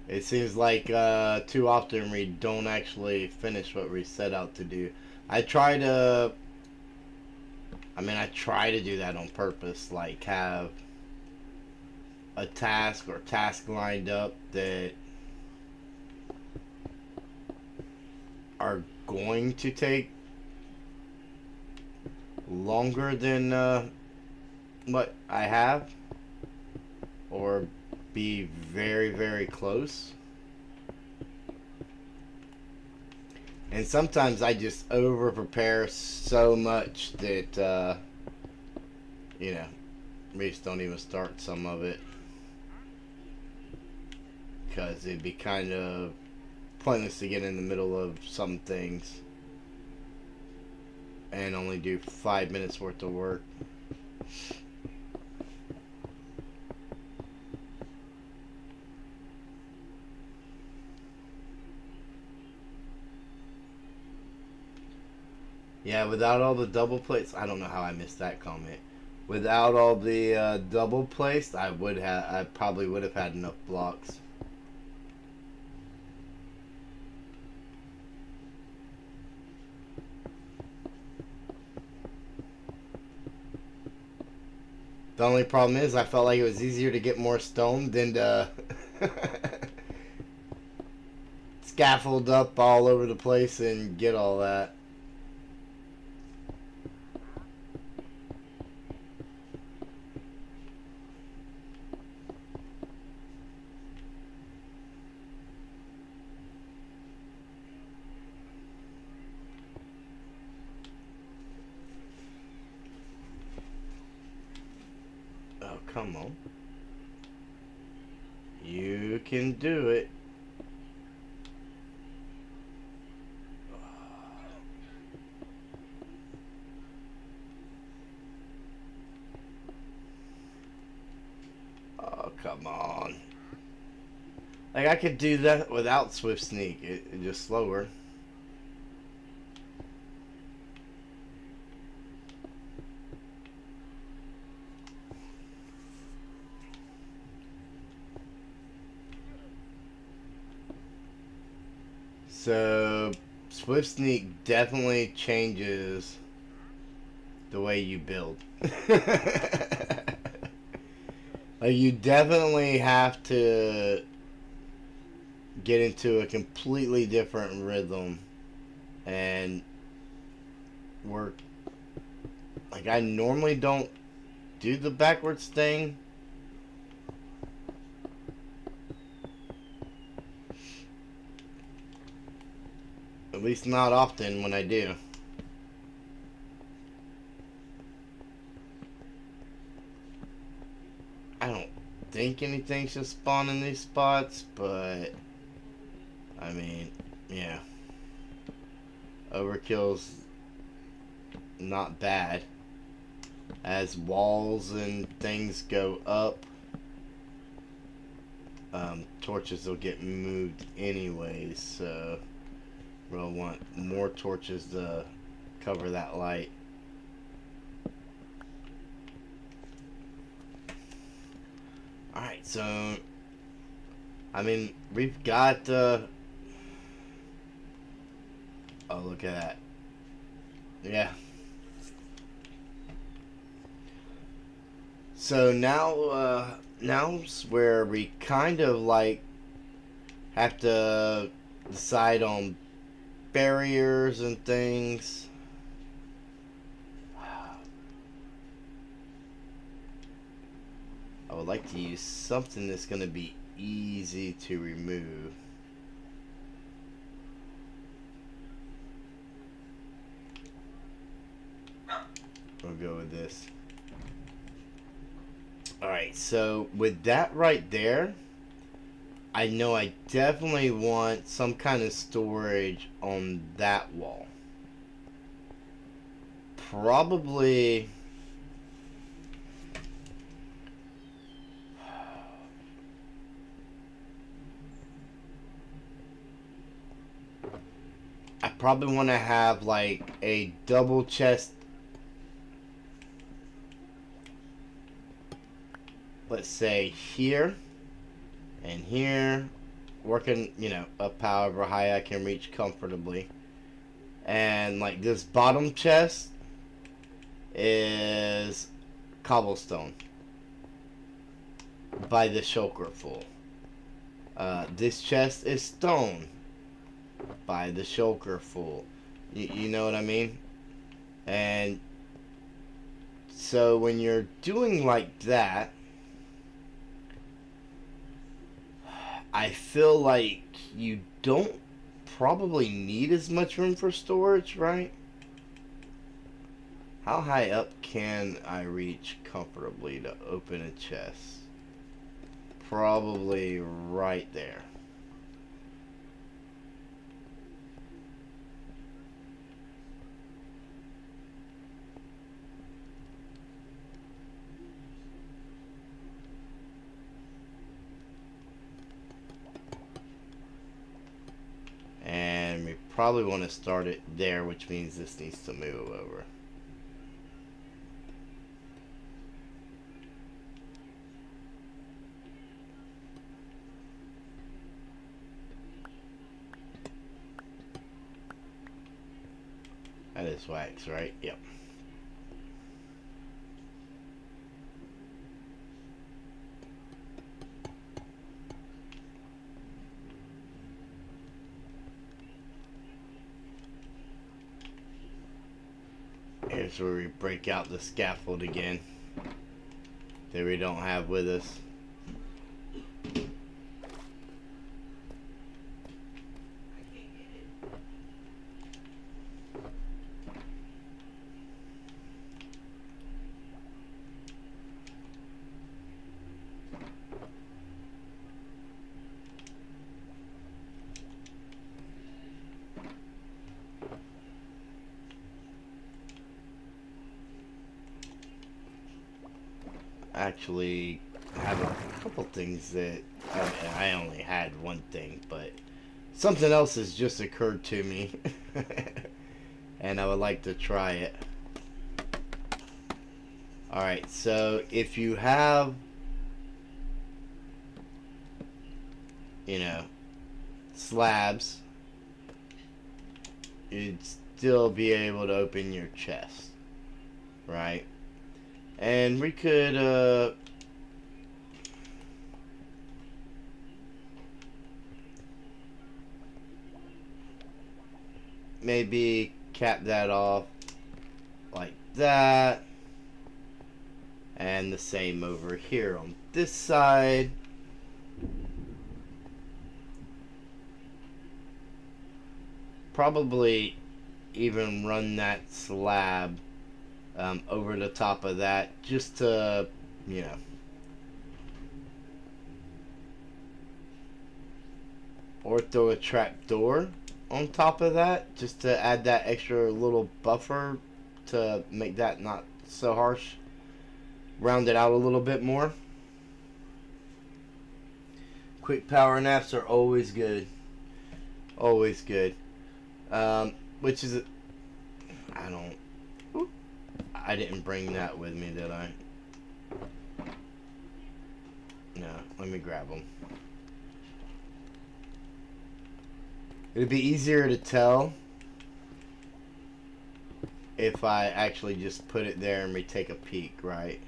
A: It seems like too often we don't actually finish what we set out to do. I try to do that on purpose, like have a task or task lined up that are going to take longer than what I have, or be very, very close. And sometimes I just over prepare so much that you know, we just don't even start some of it because it'd be kind of pointless to get in the middle of some things and only do 5 minutes worth of work. Yeah, without all the double plates, I don't know how I missed that comment. Without all the double placed, I probably would have had enough blocks. The only problem is I felt like it was easier to get more stone than to scaffold up all over the place and get all that. Oh, come on. You can do it. Oh, come on. Like, I could do that without Swift Sneak. It's just slower. So, Swift Sneak definitely changes the way you build. Like, you definitely have to get into a completely different rhythm and work. Like, I normally don't do the backwards thing. At least not often when I do. I don't think anything should spawn in these spots, but I mean, yeah. Overkill's not bad. As walls and things go up, torches will get moved anyways, so we'll want more torches to cover that light. Alright, so I mean, we've got oh, look at that. Yeah. So now's where we kind of like have to decide on barriers and things. I would like to use something that's going to be easy to remove. We'll go with this. Alright, so with that right there, I know I definitely want some kind of storage on that wall. Probably I probably want to have like a double chest, let's say here and here, working, you know, up however high I can reach comfortably. And like this bottom chest is cobblestone by the shulker full. This chest is stone by the shulker full. You know what I mean? And so when you're doing like that, I feel like you don't probably need as much room for storage, right? How high up can I reach comfortably to open a chest? Probably right there. And we probably want to start it there, which means this needs to move over. That is wax, right? Yep. Here's where we break out the scaffold again that we don't have with us. actually have a couple things that I only had one thing, but something else has just occurred to me, and I would like to try it. Alright, so if you have, you know, slabs, you'd still be able to open your chest, right? And we could, maybe cap that off like that. And the same over here on this side. Probably even run that slab over the top of that just to, you know, or throw a trap door on top of that just to add that extra little buffer to make that not so harsh. Round it out a little bit more. Quick power naps are always good. Always good. Which is, I didn't bring that with me, did I? No, let me grab them. It'd be easier to tell if I actually just put it there and we take a peek, right?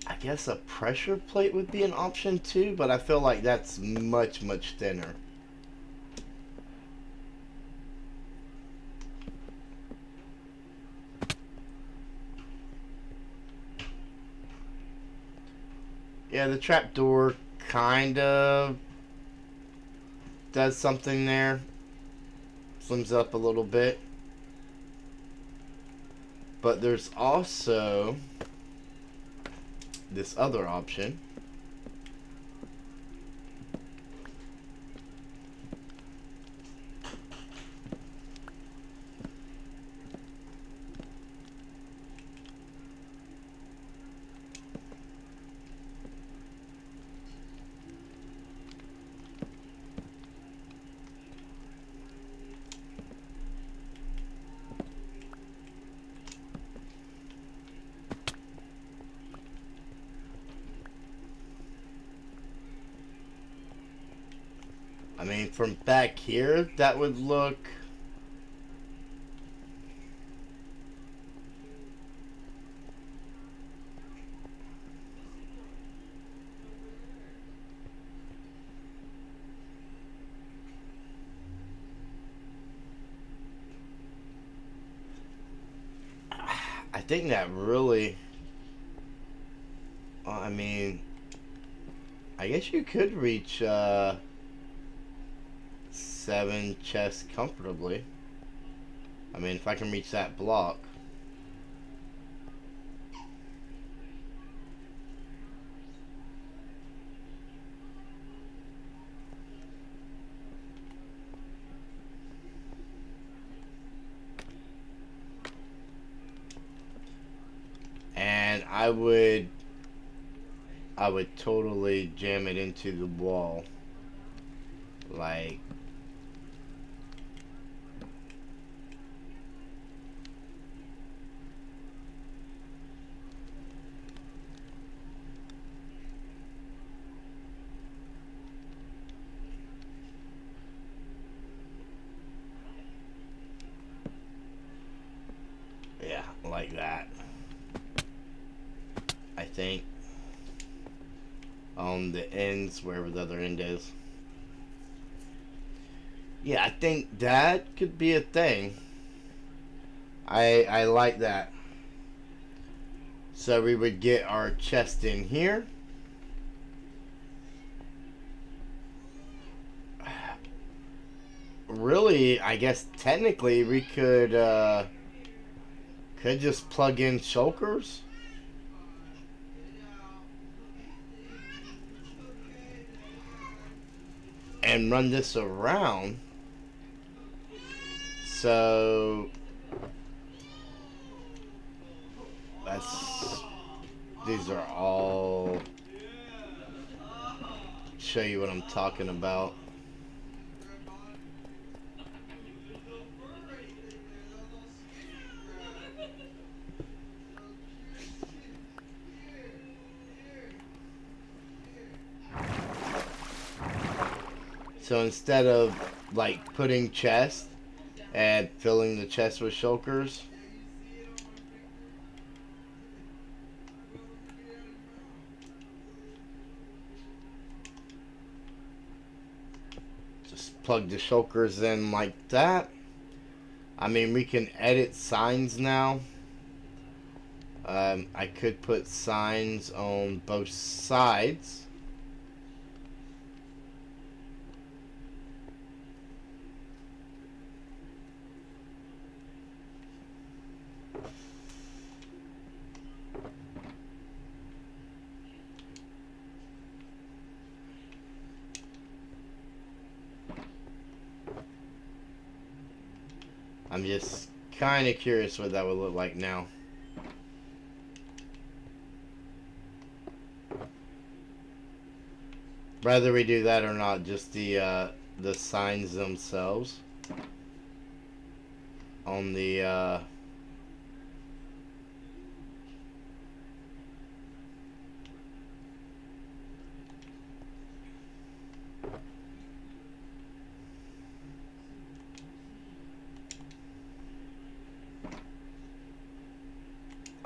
A: I guess a pressure plate would be an option too, but I feel like that's much, much thinner. Yeah, the trapdoor kind of does something there. Slims up a little bit. But there's also this other option. I mean, from back here, that would look... I think that really... I mean, I guess you could reach 7 chests comfortably. I mean, if I can reach that block. And I would totally jam it into the wall. Like, yeah, like that. I think on the ends, wherever the other end is. Yeah, I think that could be a thing. I like that. So we would get our chest in here. Really, I guess technically we could just plug in shulkers. and run this around. So these are all, show you what I'm talking about. So instead of like putting chest and filling the chest with shulkers, just plug the shulkers in like that. I mean, we can edit signs now. I could put signs on both sides. I'm just kind of curious what that would look like now. Whether we do that or not, just the signs themselves on the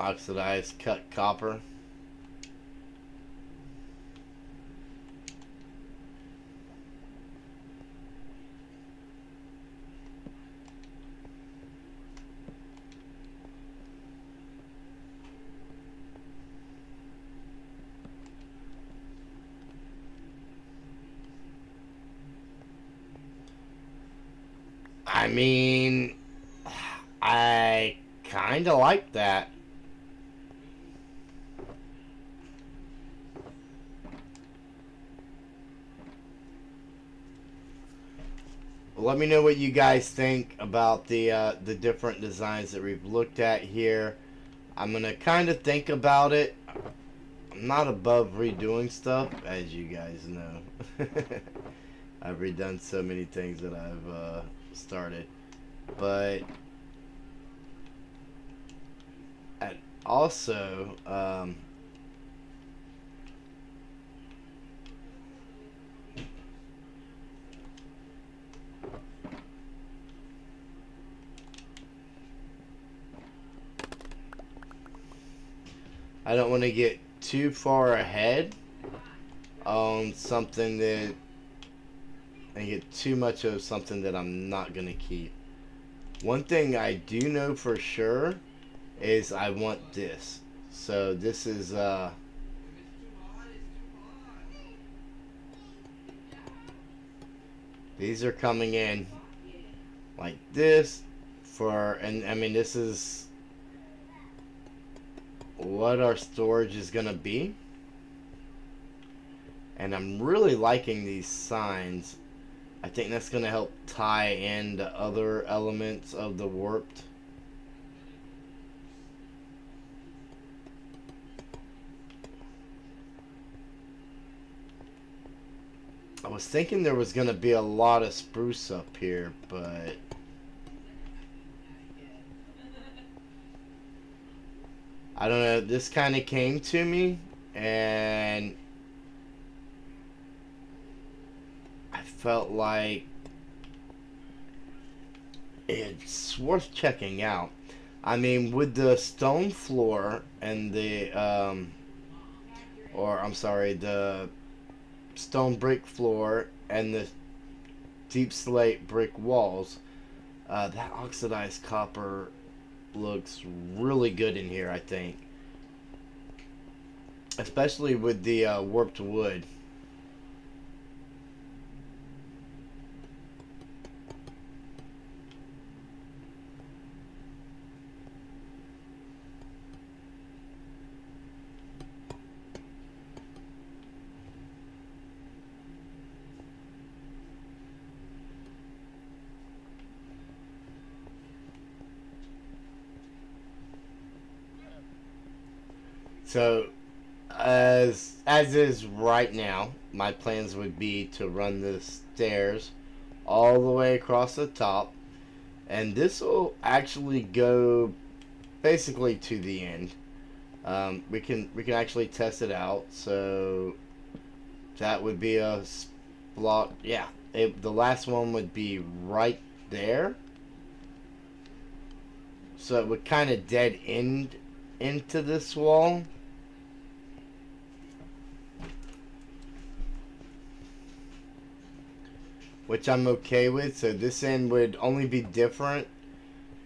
A: oxidized cut copper. I mean, I kind of like that. Let me know what you guys think about the different designs that we've looked at here. I'm gonna kind of think about it. I'm not above redoing stuff, as you guys know. I've redone so many things that I've started, but also I don't want to get too far ahead on something that and get too much of something that I'm not gonna keep. One thing I do know for sure is I want this. So this is these are coming in like this for, and I mean this is what our storage is gonna be. And I'm really liking these signs. I think that's gonna help tie in the other elements of the warped. I was thinking there was gonna be a lot of spruce up here, but I don't know, this kind of came to me and I felt like it's worth checking out. I mean, with the stone floor and the or I'm sorry, the stone brick floor and the deep slate brick walls, that oxidized copper looks really good in here, I think. Especially with the warped wood. So as is right now, my plans would be to run the stairs all the way across the top, and this will actually go basically to the end. We can actually test it out. So that would be a block. Yeah, the last one would be right there. So it would kind of dead end into this wall. Which I'm okay with. So this end would only be different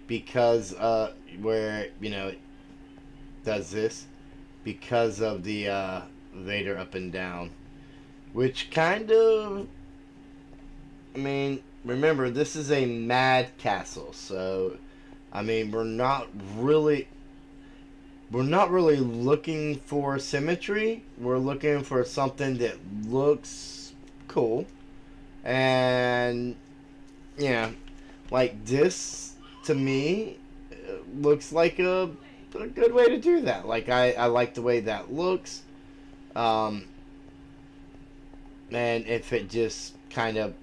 A: because where it does this because of the Vader up and down, which kind of, I mean, remember this is a mad castle, so I mean we're not really looking for symmetry. We're looking for something that looks cool. And like this to me looks like a good way to do that. Like I like the way that looks. Um, and if it just kind of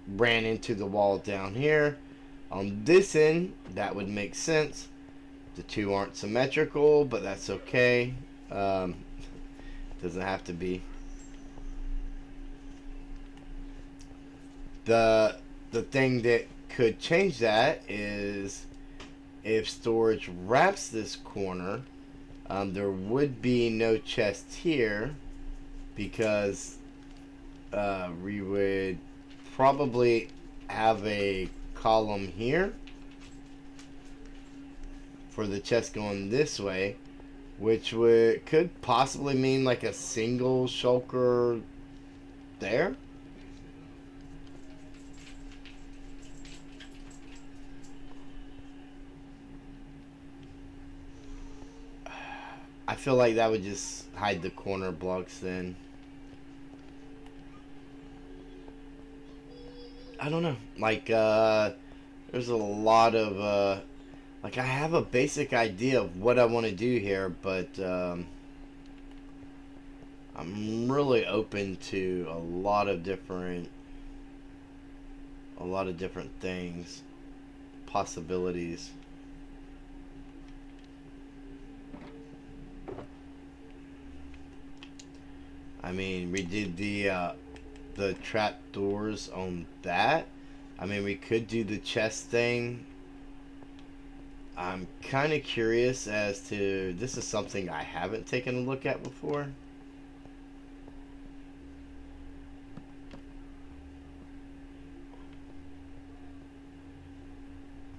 A: ran into the wall down here on this end, that would make sense. The two aren't symmetrical, but that's okay. Doesn't have to be. The thing that could change that is if storage wraps this corner, there would be no chest here because we would probably have a column here for the chest going this way, which could possibly mean like a single shulker there. I feel like that would just hide the corner blocks then. I don't know. Like, there's a lot of, like, I have a basic idea of what I want to do here, but, I'm really open to a lot of different things, possibilities. I mean, we did the trap doors on that. I mean, we could do the chest thing. I'm kind of curious as to, this is something I haven't taken a look at before.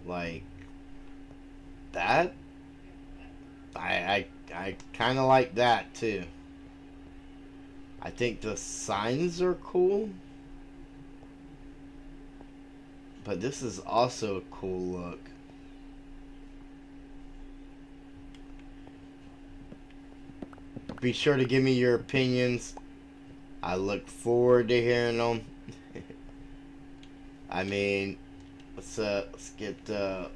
A: Like that. I kind of like that too. I think the signs are cool. But this is also a cool look. Be sure to give me your opinions. I look forward to hearing them. I mean, let's get that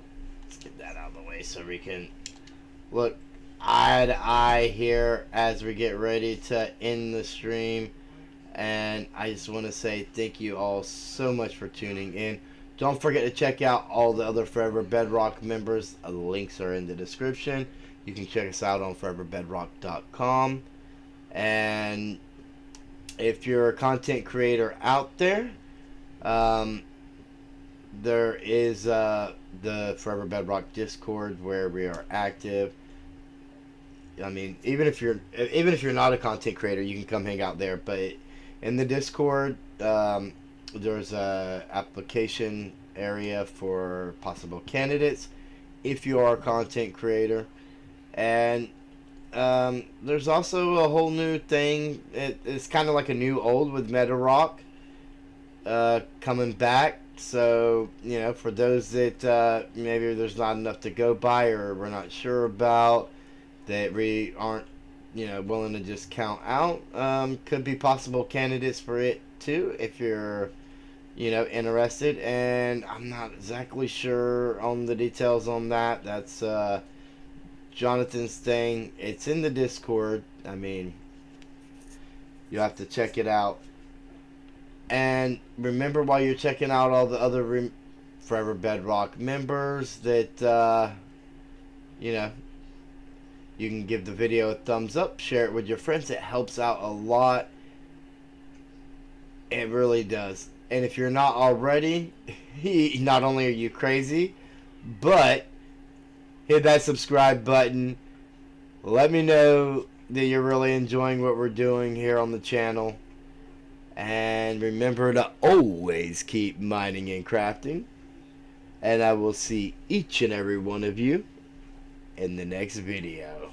A: out of the way so we can look eye to eye here as we get ready to end the stream. And I just want to say thank you all so much for tuning in. Don't forget to check out all the other Forever Bedrock members. The links are in the description. You can check us out on foreverbedrock.com. And if you're a content creator out there, there is the Forever Bedrock Discord where we are active. I mean, even if you're not a content creator, you can come hang out there. But in the Discord, there's a application area for possible candidates if you are a content creator. And there's also a whole new thing. It's kind of like a new old with Bedrock coming back. So, for those that maybe there's not enough to go by or we're not sure about, that we aren't, willing to just count out, could be possible candidates for it too if you're, interested. And I'm not exactly sure on the details on that. That's Jonathan's thing. It's in the Discord. I mean, you have to check it out. And remember, while you're checking out all the other Forever Bedrock members, that you know, you can give the video a thumbs up, share it with your friends. It helps out a lot. It really does. And if you're not already, not only are you crazy, but hit that subscribe button. Let me know that you're really enjoying what we're doing here on the channel. And remember to always keep mining and crafting. And I will see each and every one of you in the next video.